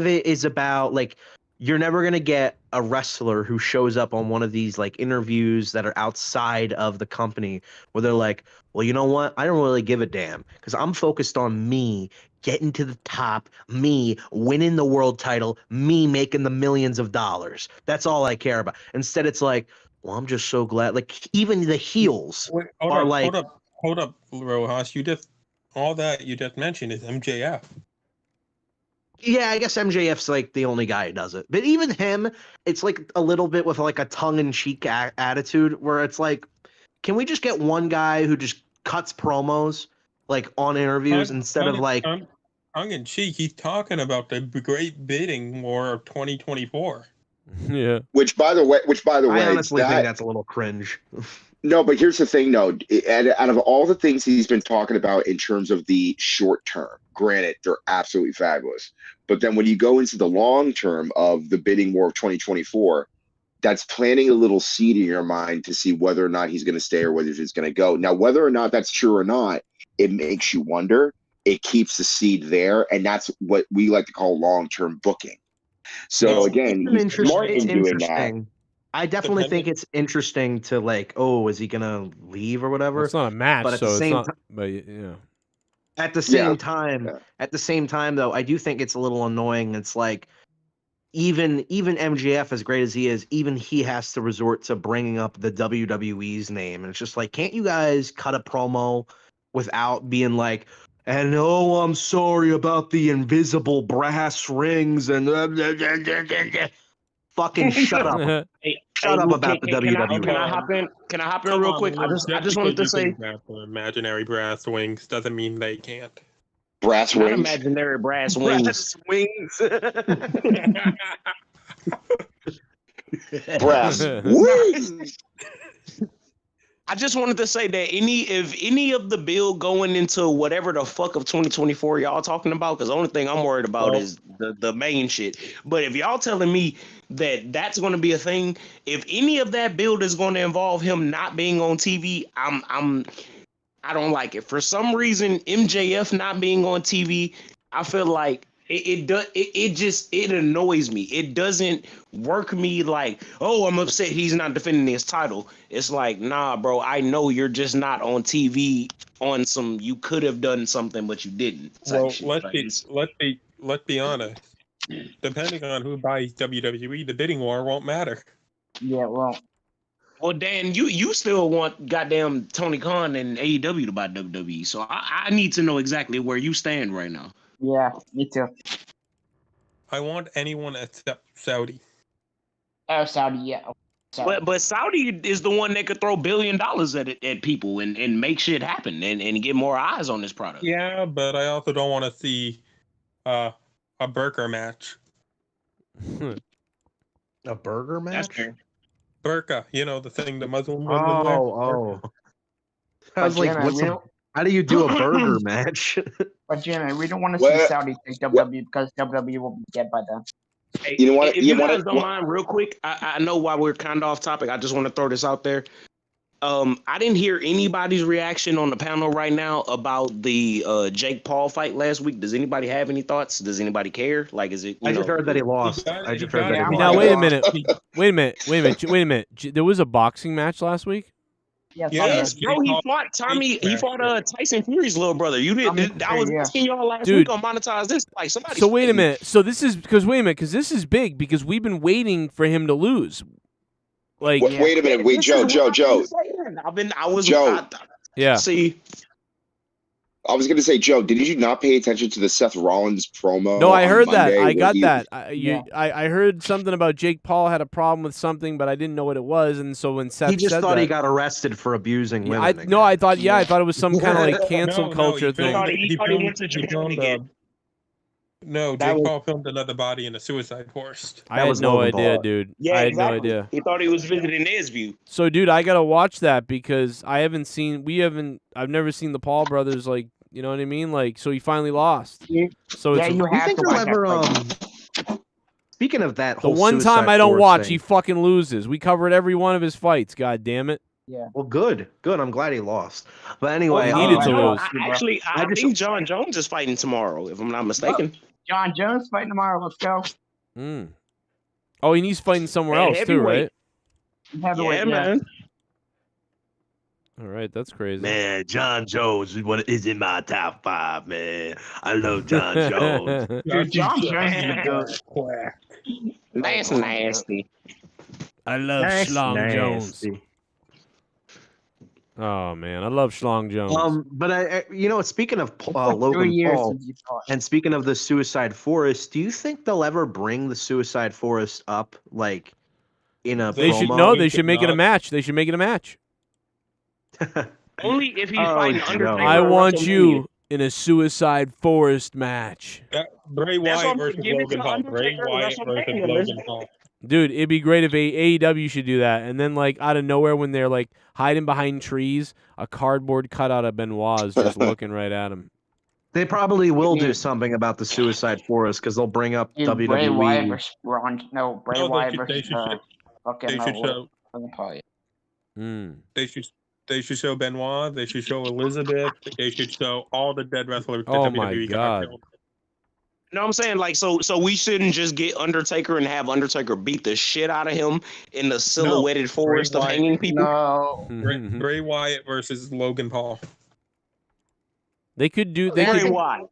it is about like, you're never gonna get a wrestler who shows up on one of these like interviews that are outside of the company where they're like, well, you know what? I don't really give a damn because I'm focused on me getting to the top, me winning the world title, me making the millions of dollars. That's all I care about. Instead, it's like, well, I'm just so glad. Like even the heels are like. Hold up, Rojas. All that you just mentioned is MJF. Yeah, I guess MJF's like the only guy who does it. But even him, it's like a little bit with like a tongue-in-cheek attitude where it's like, can we just get one guy who just cuts promos like on interviews instead of like tongue-in-cheek? He's talking about the great bidding war of 2024. Yeah. Which by the way, I honestly think that's a little cringe. No, but here's the thing, though. Out of all the things he's been talking about in terms of the short term, granted, they're absolutely fabulous. But then when you go into the long term of the bidding war of 2024, that's planting a little seed in your mind to see whether or not he's going to stay or whether he's going to go. Now, whether or not that's true or not, it makes you wonder. It keeps the seed there, and that's what we like to call long-term booking. So again, he's smart in doing that. I definitely think it's interesting to like, oh, is he gonna leave or whatever? It's not a match, but at so the it's same not. time, But yeah, at the same time, though, I do think it's a little annoying. It's like even MJF, as great as he is, even he has to resort to bringing up the WWE's name, and it's just like, can't you guys cut a promo without being like, and oh, I'm sorry about the invisible brass rings and fucking shut up. Shut up about the WWE. Can I hop in? Can I hop in real quick? I just wanted to say, imaginary brass wings doesn't mean they can't. Brass not wings. imaginary brass wings. Brass wings. Brass wings. I just wanted to say that if any of the bill going into whatever the fuck of 2024 y'all talking about, because the only thing I'm worried about is the main shit. But if y'all telling me that that's going to be a thing, if any of that build is going to involve him not being on TV, I don't like it. For some reason, MJF not being on TV, I feel like it annoys me. It doesn't work me like, oh, I'm upset he's not defending his title. It's like, nah, bro, I know you're just not on TV on some, you could have done something, but you didn't. Well, let's be honest. Depending on who buys WWE, the bidding war won't matter. Yeah, well, Dan, you still want goddamn Tony Khan and AEW to buy WWE, so I need to know exactly where you stand right now. Yeah, me too. I want anyone except Saudi. Oh, Saudi, yeah. Saudi. But Saudi is the one that could throw $1 billion at people and make shit happen and get more eyes on this product. Yeah, but I also don't want to see a burqa match. A burger match? Burqa, you know, the thing the Muslim women wear. Oh. I was like, how do you do a burger match? But Jimmy, we don't want to see Saudi take WWE because WWE will be dead by then. Hey, if you guys don't mind, real quick, I know why we're kind of off topic. I just want to throw this out there. I didn't hear anybody's reaction on the panel right now about the Jake Paul fight last week. Does anybody have any thoughts? Does anybody care? Like, is it? I just heard that he lost. I just heard that he lost. Now wait a minute. There was a boxing match last week. Yes, bro. He fought Tyson Fury's little brother. You did. I was asking y'all last Dude. week on Monetize This. Like, somebody. So wait a minute. So this is because this is big because we've been waiting for him to lose. Like, wait a minute. Wait, Joe. Yeah. See, I was going to say, Joe, did you not pay attention to the Seth Rollins promo? No, I heard that. Monday I got he- that. I heard something about Jake Paul had a problem with something, but I didn't know what it was. And so when Seth He just said thought that, he got arrested for abusing women. I thought it was some kind of like cancel culture thing. he went to Japan again. No, Jake Paul filmed another body in a suicide forest. I had no idea, dude. Yeah, I had exactly. no idea. He thought he was visiting Nesview. So, dude, I gotta watch that because I've never seen the Paul brothers, like, you know what I mean? Like, so he finally lost. So it's you have to watch ever, speaking of that the whole one Suicide time I don't Force watch, thing, he fucking loses. We covered every one of his fights. God damn it. Yeah. Well, good. I'm glad he lost. But anyway, Well, he needed to lose. I think John Jones is fighting tomorrow, if I'm not mistaken. John Jones fighting tomorrow. Let's go. Oh, and he's fighting somewhere else too, right? Heavyweight, man. All right, that's crazy. Man, John Jones is in my top 5, man. I love John Jones. Dude, John Jones is a good. That's nasty. I love Schlong Jones. Oh man, I love Schlong Jones. But I speaking of Logan Paul, and speaking of the Suicide Forest, do you think they'll ever bring the Suicide Forest up, like in a? They should promo? They should make it a match. They should make it a match. Only if he's fighting Undertaker. I want you in a Suicide Forest match. Bray Wyatt versus Logan Paul. Bray Wyatt versus Logan Paul. Dude, it'd be great if AEW should do that. And then, like, out of nowhere, when they're, like, hiding behind trees, a cardboard cutout of Benoit is just looking right at him. They probably will do something about the Suicide Forest because they'll bring up WWE. Bray Wyatt versus Wyatt versus Okay, They should show. They should show Benoit. They should show Elizabeth. They should show all the dead wrestlers that Oh my WWE got God. killed. You know what I'm saying? Like, so we shouldn't just get Undertaker and have Undertaker beat the shit out of him in the silhouetted forest of hanging people. No. Bray Wyatt versus Logan Paul. They could do. Bray Wyatt.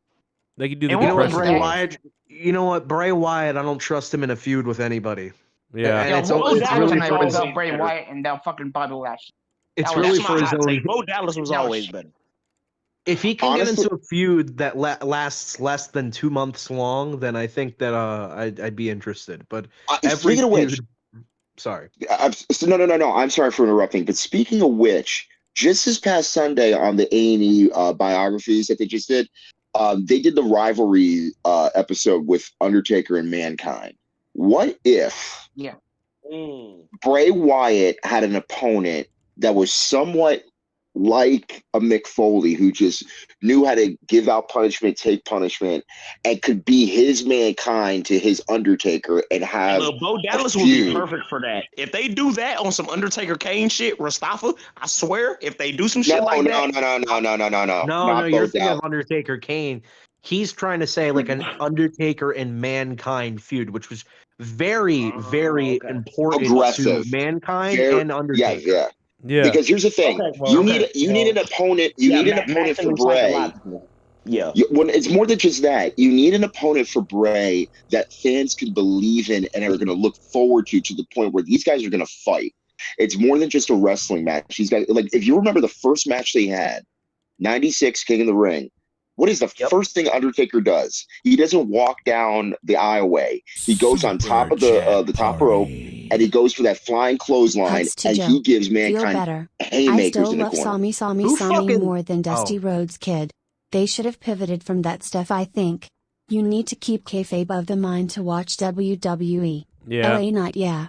They could do the You know what, compression. Bray Wyatt? You know what, Bray Wyatt? I don't trust him in a feud with anybody. Yeah. And it's What was it's that really tonight for his without own. Bray Wyatt and that fucking Bobby Lashley? It's That was- really That's for my his hot own. take. Bo Dallas was always better. If he can Honestly- get into a feud that lasts less than 2 months long, then I think that I'd be interested. But every speaking of which, feud, sorry. No. I'm sorry for interrupting. But speaking of which, just this past Sunday on the A&E biographies that they just did, they did the rivalry episode with Undertaker and Mankind. What if Bray Wyatt had an opponent that was somewhat like a Mick Foley, who just knew how to give out punishment, take punishment, and could be his Mankind to his Undertaker and have Look, Bo Dallas a would be feud? perfect for that. If they do that on some Undertaker Kane shit, Mustafa, I swear, if they do some shit like that. No. No, Not you're both thinking out. of Undertaker Kane. He's trying to say like an Undertaker and Mankind feud, which was very, very important Aggressive. to Mankind Very- and Undertaker. Yeah. Yeah. Because here's the thing: you need an opponent. You need an opponent for Bray. Yeah. When it's more than just that, you need an opponent for Bray that fans can believe in and are going to look forward to the point where these guys are going to fight. It's more than just a wrestling match. These guys, like, if you remember the first match they had, '96 King of the Ring. What is the first thing Undertaker does? He doesn't walk down the aisleway. He goes on top of the top rope, and he goes for that flying clothesline, Hugs to and Joe. he gives Feel Mankind better. I haymakers still in the love corner. Sammy more than Dusty Rhodes Kid. They should have pivoted from that stuff, I think. You need to keep kayfabe of the mind to watch WWE. Yeah. LA Night, yeah.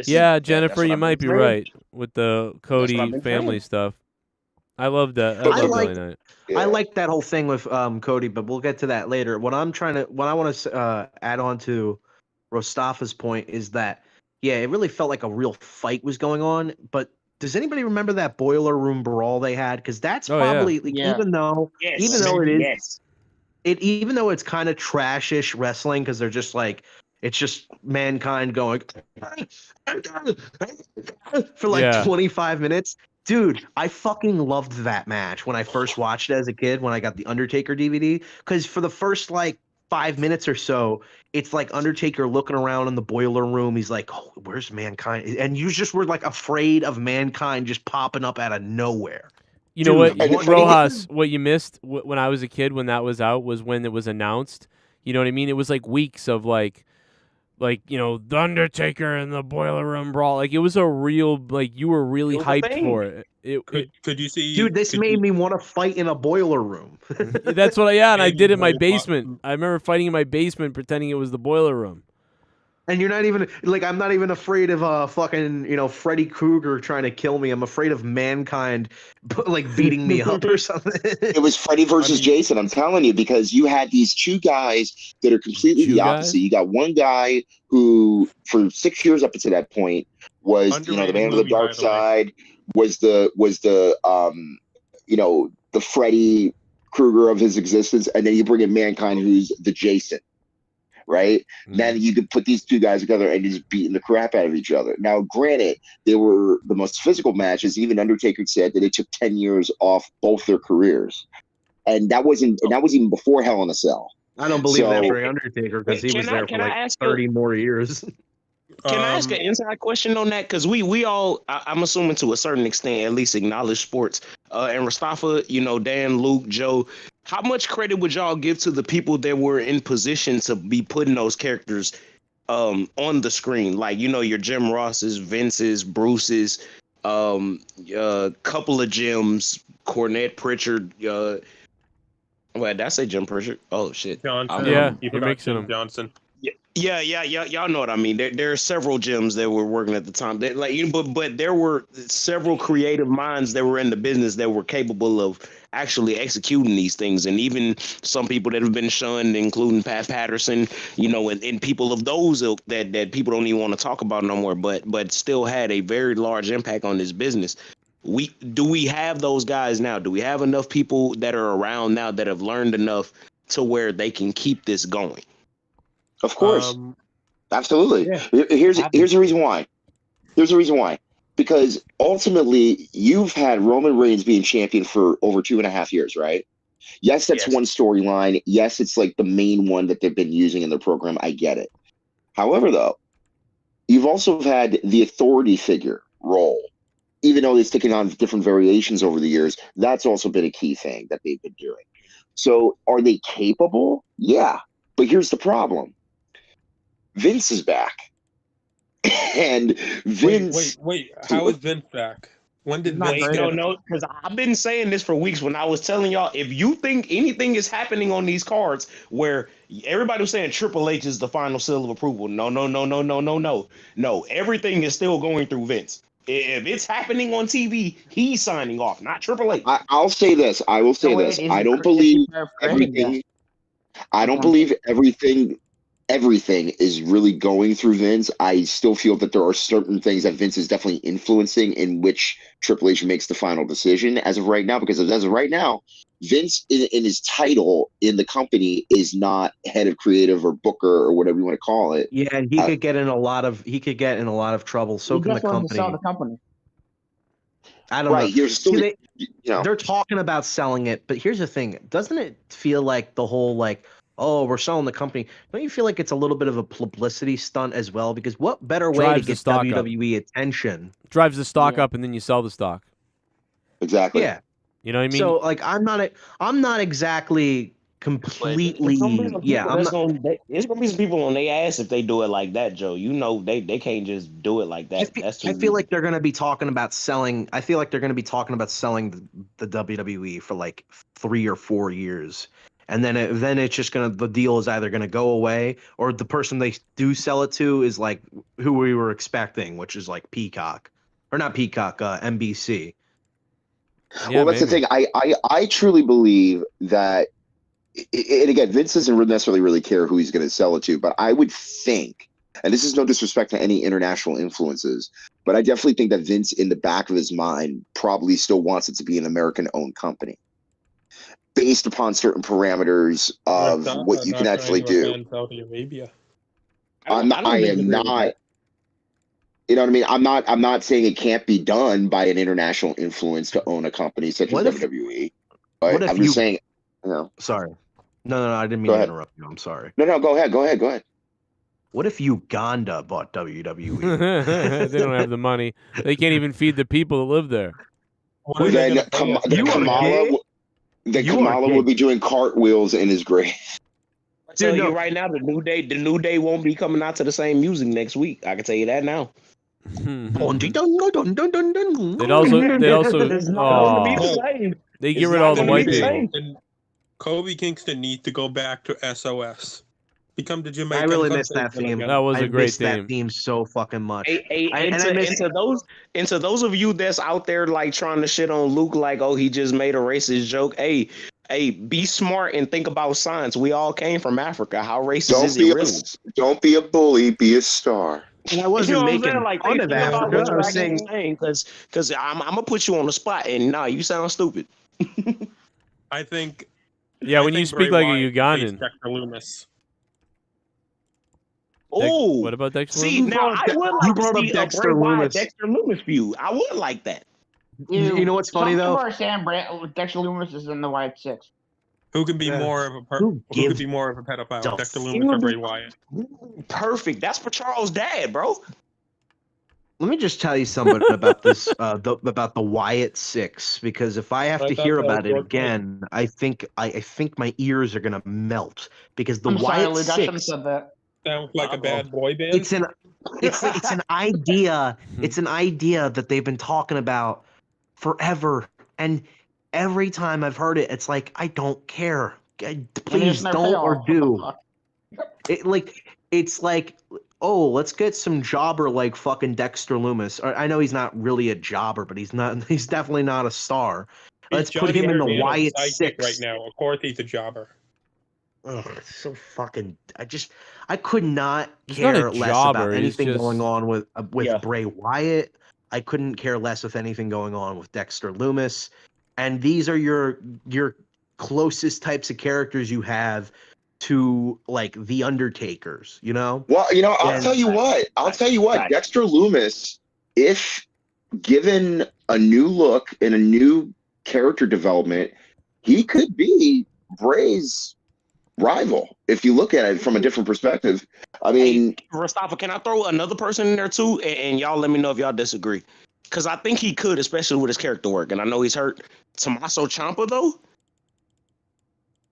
Yeah, Jennifer, you might be saying. right with the Cody I've been family saying. stuff. I love that. I I love like LA Night. I like that whole thing with Cody, but we'll get to that later. What I want to add on to Rostafa's point is that it really felt like a real fight was going on. But does anybody remember that boiler room brawl they had? Because that's probably like, even though even though it's kind of trashish wrestling, because they're just like it's just Mankind going for like 25 minutes. Dude, I fucking loved that match when I first watched it as a kid when I got the Undertaker DVD. Because for the first like 5 minutes or so, it's like Undertaker looking around in the boiler room. He's like, "Oh, where's Mankind?" And you just were like afraid of Mankind just popping up out of nowhere. You know what, Rojas, what you missed when I was a kid when that was out was when it was announced. You know what I mean? It was like weeks of like, you know, the Undertaker and the boiler room brawl. Like, it was a real, like, you were really hyped for it. Could you see? Dude, this made me want to fight in a boiler room. That's what and I did in my basement. I remember fighting in my basement pretending it was the boiler room. And you're not even like, I'm not even afraid of fucking, you know, Freddy Krueger trying to kill me. I'm afraid of Mankind like beating me up or something. It was Freddy versus Jason. I'm telling you, because you had these two guys that are completely the opposite. You got one guy who, for 6 years up until that point, was you know the man of the dark side, was the you know the Freddy Krueger of his existence, and then you bring in Mankind, who's the Jason. Right? Then you could put these two guys together and just beating the crap out of each other. Now, granted, they were the most physical matches. Even Undertaker said that it took 10 years off both their careers, and that wasn't even before Hell in a Cell. I don't believe that for Undertaker because he was there for like 30 more years. Can I ask an inside question on that? Because we all, I'm assuming to a certain extent, at least acknowledge sports. And Mustafa, you know, Dan, Luke, Joe, how much credit would y'all give to the people that were in position to be putting those characters on the screen? Like, you know, your Jim Rosses, Vince's, Bruce's, couple of Jims, Cornette, Pritchard. Wait, did I say Jim Pritchard? Oh shit, Johnson. Yeah, you you're mixing them. Johnson. Yeah, y'all know what I mean. There are several gyms that were working at the time. But there were several creative minds that were in the business that were capable of actually executing these things, and even some people that have been shunned, including Pat Patterson, and people of those ilk that people don't even want to talk about no more, but still had a very large impact on this business. Do we have those guys now? Do we have enough people that are around now that have learned enough to where they can keep this going? Of course. Absolutely. Yeah. Here's the reason why. Because ultimately, you've had Roman Reigns being champion for over 2.5 years, right? Yes, that's one storyline. Yes, it's like the main one that they've been using in their program. I get it. However, though, you've also had the authority figure role. Even though it's taken on different variations over the years, that's also been a key thing that they've been doing. So are they capable? Yeah. But here's the problem. Vince is back. And Vince... Wait. How is Vince back? When did Vince... No, because I've been saying this for weeks when I was telling y'all, if you think anything is happening on these cards where everybody was saying Triple H is the final seal of approval. No. No, everything is still going through Vince. If it's happening on TV, he's signing off, not Triple H. I'll say this. I will say this. I don't believe everything... I don't believe everything is really going through Vince. I still feel that there are certain things that Vince is definitely influencing in which Triple H makes the final decision as of right now, because as of right now, Vince in his title in the company is not head of creative or booker or whatever you want to call it. Yeah, and he could get in a lot of trouble. So can the company. Sell the company. I don't know. You're still, they're talking about selling it, but here's the thing. Doesn't it feel like the whole oh, we're selling the company? Don't you feel like it's a little bit of a publicity stunt as well? Because what better way to get WWE attention? Drives the stock up, and then you sell the stock. Exactly. Yeah. You know what I mean? So I'm not exactly completely. There's gonna be some people on their ass if they do it like that, Joe. They can't just do it like that. I feel like they're gonna be talking about selling. I feel like they're gonna be talking about selling the WWE for 3 or 4 years. And then it's just the deal is either gonna go away, or the person they do sell it to is who we were expecting, which is Peacock, or not Peacock, NBC. Well, that's the thing. I truly believe that, and again, Vince doesn't necessarily really care who he's going to sell it to, but I would think, and this is no disrespect to any international influences, but I definitely think that Vince, in the back of his mind, probably still wants it to be an American-owned company, based upon certain parameters of what you can actually do. Saudi Arabia. I am not. You know what I mean? I'm not saying it can't be done by an international influence to own a company such as WWE. But I'm just saying, Sorry. No, I didn't mean to interrupt you. I'm sorry. No, go ahead. What if Uganda bought WWE? They don't have the money. They can't even feed the people that live there. Kamala would be doing cartwheels in his grave. I tell you right now, the New Day won't be coming out to the same music next week. I can tell you that now. They get rid of all the white people. Kobe Kingston needs to go back to SOS. Become the Jamaican. I really miss that theme. That was a great theme. That theme so fucking much. To those of you that's out there trying to shit on Luke, he just made a racist joke. Hey, be smart and think about science. We all came from Africa. How racist is it really? Don't be a bully. Be a star. And I wasn't making fun of Africa. I was saying because I'm gonna put you on the spot, and you sound stupid. I think. Yeah, when you speak like a Ugandan. Dexter Lumis. Oh, what about Dexter Lumis? See, now I would like to see Dexter Lumis view. I would like that. You know what's funny though? Dexter Lumis is in the White Six. Who could be more of a pedophile, Dexter Lumis or Bray Wyatt? Perfect. That's for Charles' dad, bro. Let me just tell you something about this, about the Wyatt Six, because if I have to hear about it again, I think my ears are gonna melt, because the Wyatt Six. Sounds like a bad boy band. It's an idea. It's an idea that they've been talking about forever, and every time I've heard it, it's I don't care. Please don't or do. It's like, oh, let's get some jobber like fucking Dexter Loomis. I know he's not really a jobber, but he's definitely not a star. Let's put him in the Wyatt Six right now. Of course, he's a jobber. Ugh, it's so fucking. I could not He's not care a less jobber, about he's anything just- going on with Yeah. Bray Wyatt. I couldn't care less with anything going on with Dexter Loomis. And these are your closest types of characters you have to like the Undertakers, you know? Well, I'll tell you what. Right. Dexter Loomis, if given a new look and a new character development, he could be Bray's rival. If you look at it from a different perspective, I mean, Rostaffa, can I throw another person in there too? And y'all let me know if y'all disagree. Because I think he could, especially with his character work. And I know he's hurt. Tommaso Ciampa, though?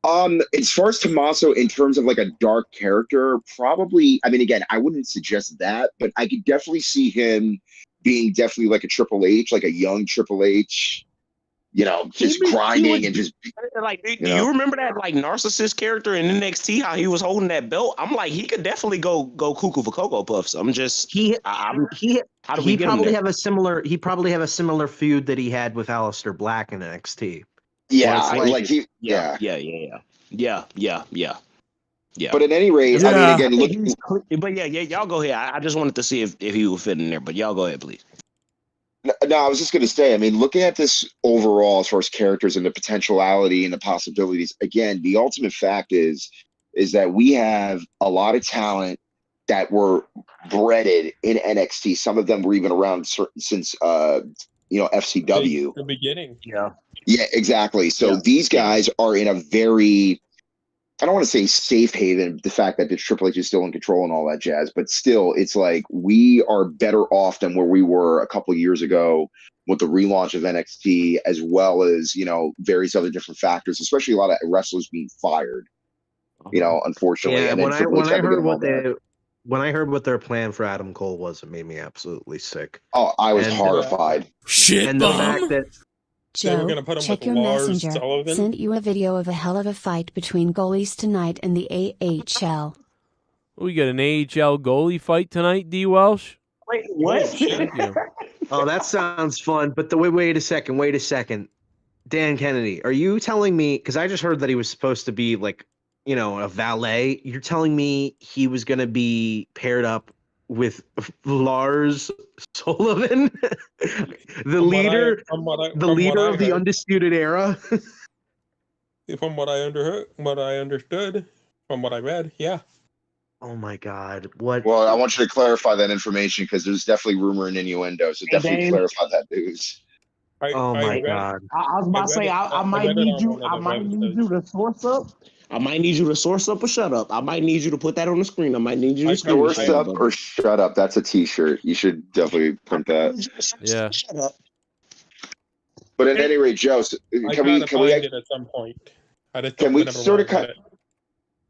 as far as Tommaso in terms of like a dark character, probably. I mean, again, I wouldn't suggest that, but I could definitely see him being definitely like a Triple H, like a young Triple H. Just grinding and just like. Do you remember that like narcissist character in NXT? How he was holding that belt? I'm like, he could definitely go cuckoo for Cocoa Puffs. I'm just He probably have have a similar. He probably have a similar feud that he had with Aleister Black in NXT. Yeah, Where it's like he, yeah. But at any rate, I mean, again, look. But y'all go ahead. I just wanted to see if he would fit in there. But y'all go ahead, please. No, I was just going to say, I mean, looking at this overall as far as characters and the potentiality and the possibilities, again, the ultimate fact is that we have a lot of talent that were breaded in NXT. Some of them were even around since FCW. The beginning. Yeah. Yeah, exactly. So these guys are in a very, I don't want to say safe haven, the fact that the Triple H is still in control and all that jazz, but still, it's like we are better off than where we were a couple of years ago with the relaunch of NXT, as well as, various other different factors, especially a lot of wrestlers being fired, unfortunately. Yeah, And then Triple H had to get them all back. when I heard what their plan for Adam Cole was, it made me absolutely sick. Oh, I was horrified. Shit, and the fact that Joe, gonna put him check with your Lars messenger. Sullivan? Sent you a video of a hell of a fight between goalies tonight in the AHL. We got an AHL goalie fight tonight, DWELSH. Wait, what? Thank you. Oh, that sounds fun. But wait a second. Dan Kennedy, are you telling me, because I just heard that he was supposed to be like, a valet. You're telling me he was going to be paired up with Lars Sullivan, the leader of the Undisputed Era? From what I understood, from what I read, yeah. Oh my God! What? Well, I want you to clarify that information because there's definitely rumor and innuendo. So definitely clarify that news. Oh my God! I was about to say I might need you. I might need you to source up. I might need you to source up or shut up. I might need you to put that on the screen. I might need you to Source up or shut up. That's a T-shirt. You should definitely print that. Yeah. Shut up. But at any rate, Joe, can we find it at some point? Can we sort of kind?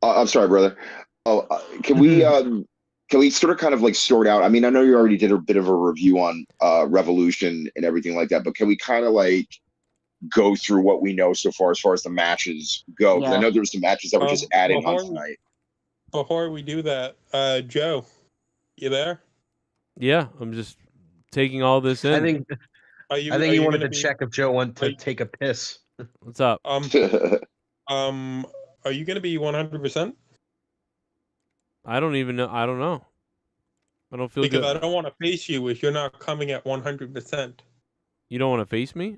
I'm sorry, brother. Oh, can we sort of kind of like sort out? I mean, I know you already did a bit of a review on Revolution and everything like that, but can we kind of like go through what we know so far as the matches go? Because I know there were some matches that were just added on tonight. Before we do that, Joe, you there? Yeah, I'm just taking all this in. I think Are you you wanted to gonna check if Joe wanted to take a piss. What's up? Are you going to be 100%? I don't even know. I don't know. I don't feel Because good. I don't want to face you if you're not coming at 100%. You don't want to face me?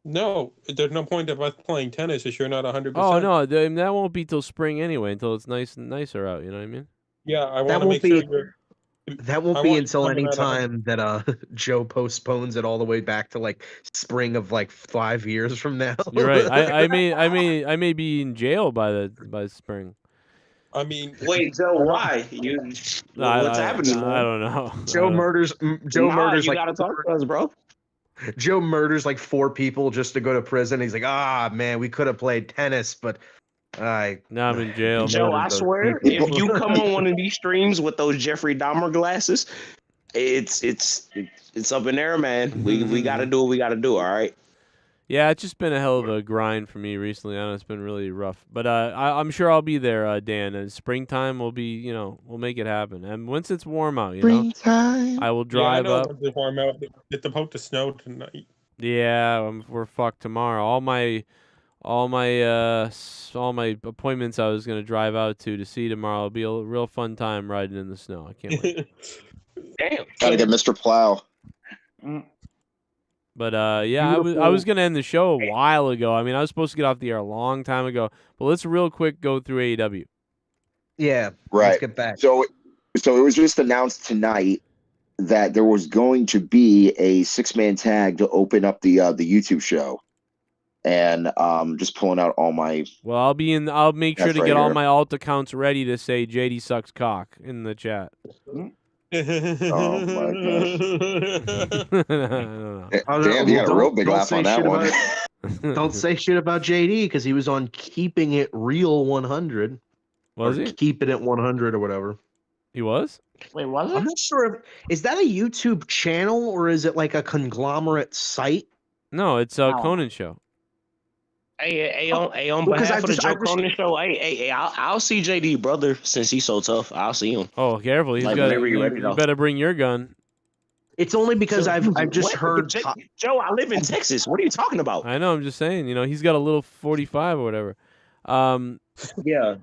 No, there's no point of us playing tennis if you're not 100%. Oh no, that won't be till spring anyway. Until it's nicer out. You know what I mean? Yeah, I want to make sure. That won't be until any time that Joe postpones it all the way back to like spring of like 5 years from now. You're right. I may be in jail by spring. I mean, wait, Joe, why? What's happening? I don't know. Joe murders. You like gotta talk to us, bro. Joe murders like 4 people just to go to prison. He's like, man, we could have played tennis, but now I'm in jail. Joe, I swear, if you come on one of these streams with those Jeffrey Dahmer glasses, it's up in there, man. We gotta do what we gotta do. All right. Yeah, it's just been a hell of a grind for me recently. I know it's been really rough, but I'm sure I'll be there, Dan. And springtime will be, we'll make it happen. And once it's warm out, Springtime. I will Yeah, I drive know up. when the warm out. It's supposed to snow tonight. Yeah, we're fucked tomorrow. All my appointments I was gonna drive out to see tomorrow will be a real fun time riding in the snow. I can't wait. Damn. Gotta get Mr. Plow. But yeah, I was gonna end the show a while ago. I mean, I was supposed to get off the air a long time ago. But let's real quick go through AEW. Yeah. Right. Let's get back. So it was just announced tonight that there was going to be a 6-man tag to open up the YouTube show. And just pulling out all my. Well, I'll make sure That's to right get all here. my alt accounts ready to say JD sucks cock in the chat. Oh my gosh. No. Damn, you got a real big laugh on that one. Don't say shit about JD because he was on Keeping It Real 100. Was or he? Keeping It 100 or whatever. He was? Wait, was I'm it? not sure. Is that a YouTube channel or is it like a conglomerate site? No, it's a Conan show. Hey, on because behalf of the I Joe just- Cronin show, I'll see JD, brother, since he's so tough. I'll see him. Oh, careful! He's Like, got. whenever you're ready, You though. better bring your gun. It's only because I've just What? heard. Joe, I live in Texas. What are you talking about? I know. I'm just saying. He's got a little 45 or whatever. Yeah.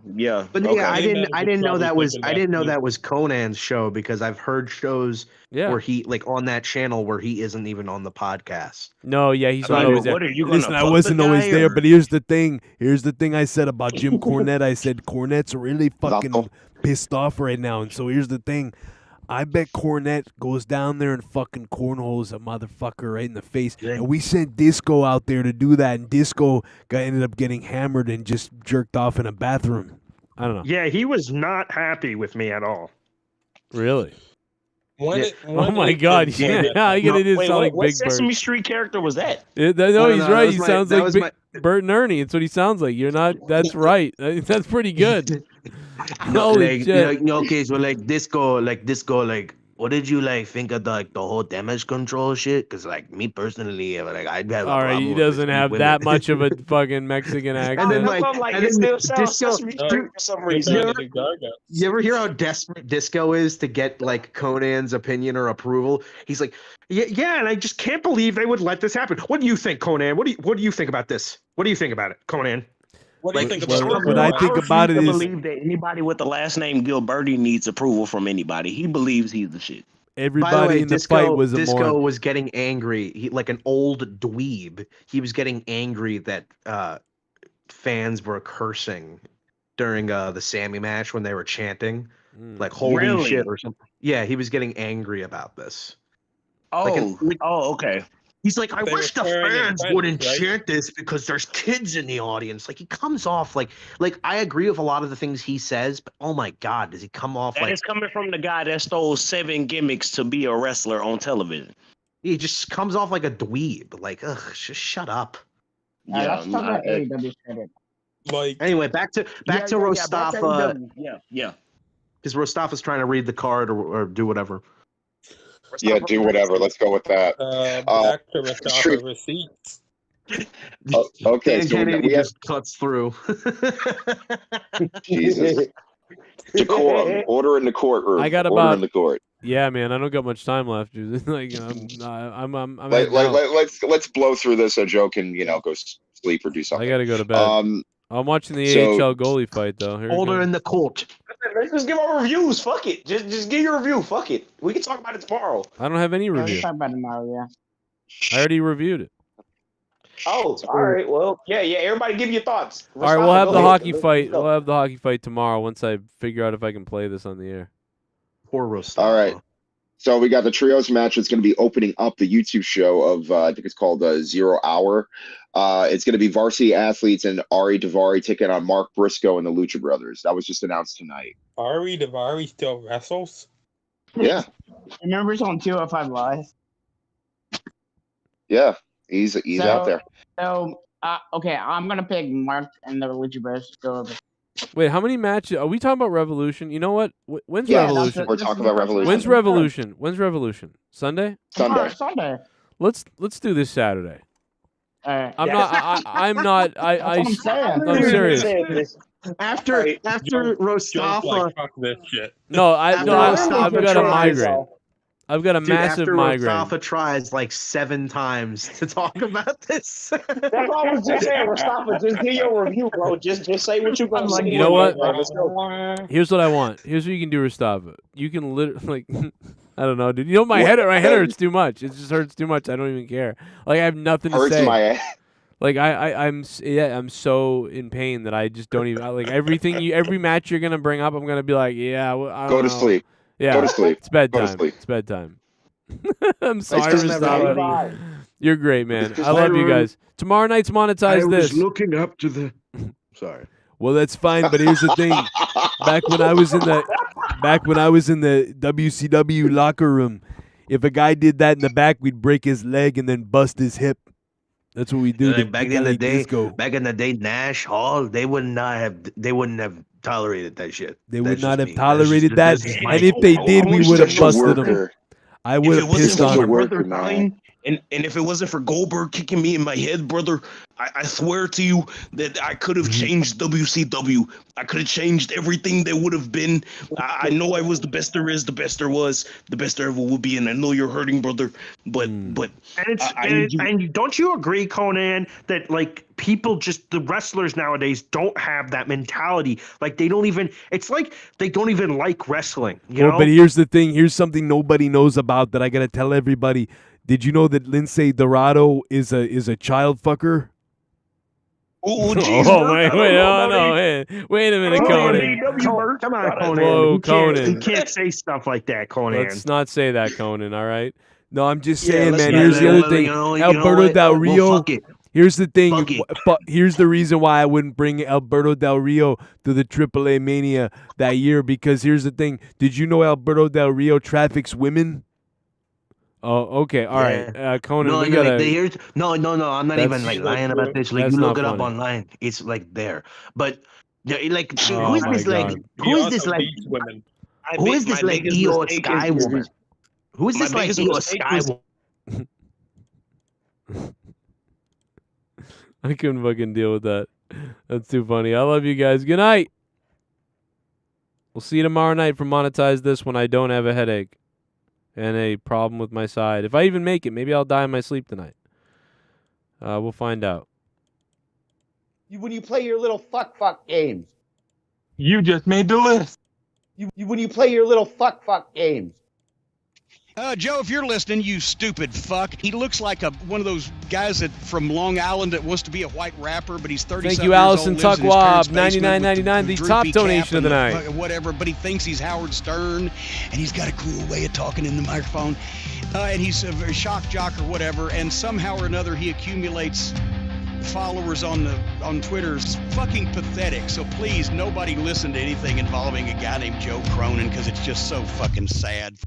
But Okay. yeah, I didn't know that was thinking that too. that was Conan's show because I've heard shows where he like on that channel where he isn't even on the podcast. No, yeah, he's I not mean, always there. what are you gonna Listen, I fuck wasn't the always guy, there, or- but here's the thing. Here's the thing I said about Jim Cornette. I said Cornette's really fucking pissed off right now. And so here's the thing. I bet Cornette goes down there and fucking cornholes a motherfucker right in the face. And we sent Disco out there to do that, and Disco ended up getting hammered and just jerked off in a bathroom. I don't know. Yeah, he was not happy with me at all. Really? When Oh my God! Yeah, you gotta do Wait, sound like what Big Sesame Bird. Street character was that? No, No, he's no, right. that He was sounds that like was Big Bert and Ernie. That's what he sounds like. You're not. That's right. That's pretty good. Holy shit! Okay, so like Disco, like what did you like think of the whole damage control shit? Because like me personally, like I'd have. All right, he doesn't have that much of a fucking Mexican accent. And then That's what I'm like, and it then still sounds Disco. Sesame Street for some reason. You ever hear how desperate Disco is to get like Conan's opinion or approval? He's like, Yeah, and I just can't believe they would let this happen. What do you think, Conan? What do you think about this? What do you think about it, Conan? What do you think well, about what I think about it I is believe that anybody with the last name Gilberti needs approval from anybody. He believes he's the shit. by the Everybody way, in the Disco, fight was a Disco moron. was getting angry. He like an old dweeb. He was getting angry that fans were cursing during the Sammy match when they were chanting like "holy Really? shit" or something. Yeah, he was getting angry about this. Oh, okay. He's like, I They wish were the swearing in fans French, wouldn't right? chant this because there's kids in the audience. Like he comes off like I agree with a lot of the things he says, but oh my god, does he come off That like is coming from the guy that stole 7 gimmicks to be a wrestler on television. he just comes off like a dweeb? Like, ugh, just shut up. Let's talk about AEW credit. Like, Anyway, back to Rostafa Yeah. because Rostafa's trying to read the card or do whatever. Yeah, do whatever. Let's go with that. back to Mustafa receipts. Okay, Dan so Kennedy we have just cuts through. Jesus. Decorum. Order in the courtroom. I got Order about- in the court. Yeah, man, I don't got much time left. Dude. Like, I'm Let's blow through this so Joe can go sleep or do something. I gotta go to bed. I'm watching the AHL goalie fight though. Here we Order go. in the court. Let's just give our reviews. Fuck it. Just give your review. Fuck it. We can talk about it tomorrow. I don't have any Let's review. talk about it tomorrow, yeah. I already reviewed it. Oh, all right. Well, yeah. Everybody give your thoughts. All right, we'll have Go the ahead. hockey Let's fight. go. We'll have the hockey fight tomorrow once I figure out if I can play this on the air. Poor Rostafa. All right. So we got the trios match that's going to be opening up the YouTube show of I think it's called 0 Hour. It's going to be Varsity Athletes and Ari Daivari taking on Mark Briscoe and the Lucha Brothers. That was just announced tonight. Ari Daivari still wrestles? Yeah, Remember he's on 205 Live? yeah, he's out there. So, okay, I'm going to pick Mark and the Lucha Bros to go over. Wait, how many matches are we talking about? Revolution? You know what? When's Yeah, Revolution? we're talking about Revolution. When's Revolution? When's Revolution? Sunday? Sunday. Sunday. Let's do this Saturday. I'm not. I'm not. I'm serious. After Rostafa, fuck this shit. No, I've got a migraine. I've got a massive after migraine. Rostafa tries like 7 times to talk about this. That's what I was just saying, Rostafa. Just do your review, bro. Just say what you're gonna say. You know what? Let's go. Here's what I want. Here's what you can do, Rostafa. You can literally, like, I don't know, dude. You know, my head hurts too much. It just hurts too much. I don't even care. Like, I have nothing to Hurts say. my head. Like, I'm so in pain that I just don't even, like, every match you're gonna bring up, I'm gonna be like, yeah, well, I don't Go to know. sleep. Yeah, Go to sleep. It's bedtime. Go to sleep. It's bedtime. I'm sorry, just never Rostafa. You're great, man. I love you guys. Tomorrow night's monetize this. I was looking up to the. Sorry. Well, that's fine, but here's the thing. Back when I was in the WCW locker room, if a guy did that in the back, we'd break his leg and then bust his hip. That's what we do. Like back in the day, Nash Hall, they wouldn't have tolerated that shit. They would not have tolerated that, and if they did, we would have busted them. I would have pissed on him. And if it wasn't for Goldberg kicking me in my head, brother, I swear to you that I could have changed WCW. I could have changed everything that would have been. I know I was the best there is, the best there was, the best there ever will be, and I know you're hurting, brother. But and don't you agree, Conan, that like people the wrestlers nowadays don't have that mentality. Like they don't even. It's like they don't even like wrestling. You know. But here's the thing. Here's something nobody knows about that I gotta tell everybody. Did you know that Lindsay Dorado is a child fucker? Oh, wait a minute, Conan. Come on, Conan. Whoa, Conan. You can't say stuff like that, Conan. Let's not say that, Conan. All right. No, I'm just saying, man. Here's the other thing. Alberto Del Rio. Here's the thing. Here's the reason why I wouldn't bring Alberto Del Rio to the AAA Mania that year, because here's the thing. Did you know Alberto Del Rio traffics women? Oh, okay. All right. Conan, No, we gotta... no. I'm not even like lying about this. Like, that's you look not it up funny. online. It's like there. But like, Oh who is my this like? God. Who is this like? Who is this like Io Sky woman? Who is this like Io Sky woman? I couldn't fucking deal with that. That's too funny. I love you guys. Good night. We'll see you tomorrow night for Monetize This when I don't have a headache and a problem with my side. If I even make it, maybe I'll die in my sleep tonight. We'll find out. When you play your little fuck games. You just made the list. When you play your little fuck games. Joe, if you're listening, you stupid fuck. He looks like one of those guys from Long Island that wants to be a white rapper, but he's 30. Thank you, Allison Tuckwab, $99.99, the top donation of the night. Whatever, but he thinks he's Howard Stern, and he's got a cool way of talking in the microphone, and he's a very shock jock or whatever, and somehow or another he accumulates followers on Twitter. It's fucking pathetic. So please, nobody listen to anything involving a guy named Joe Cronin, because it's just so fucking sad.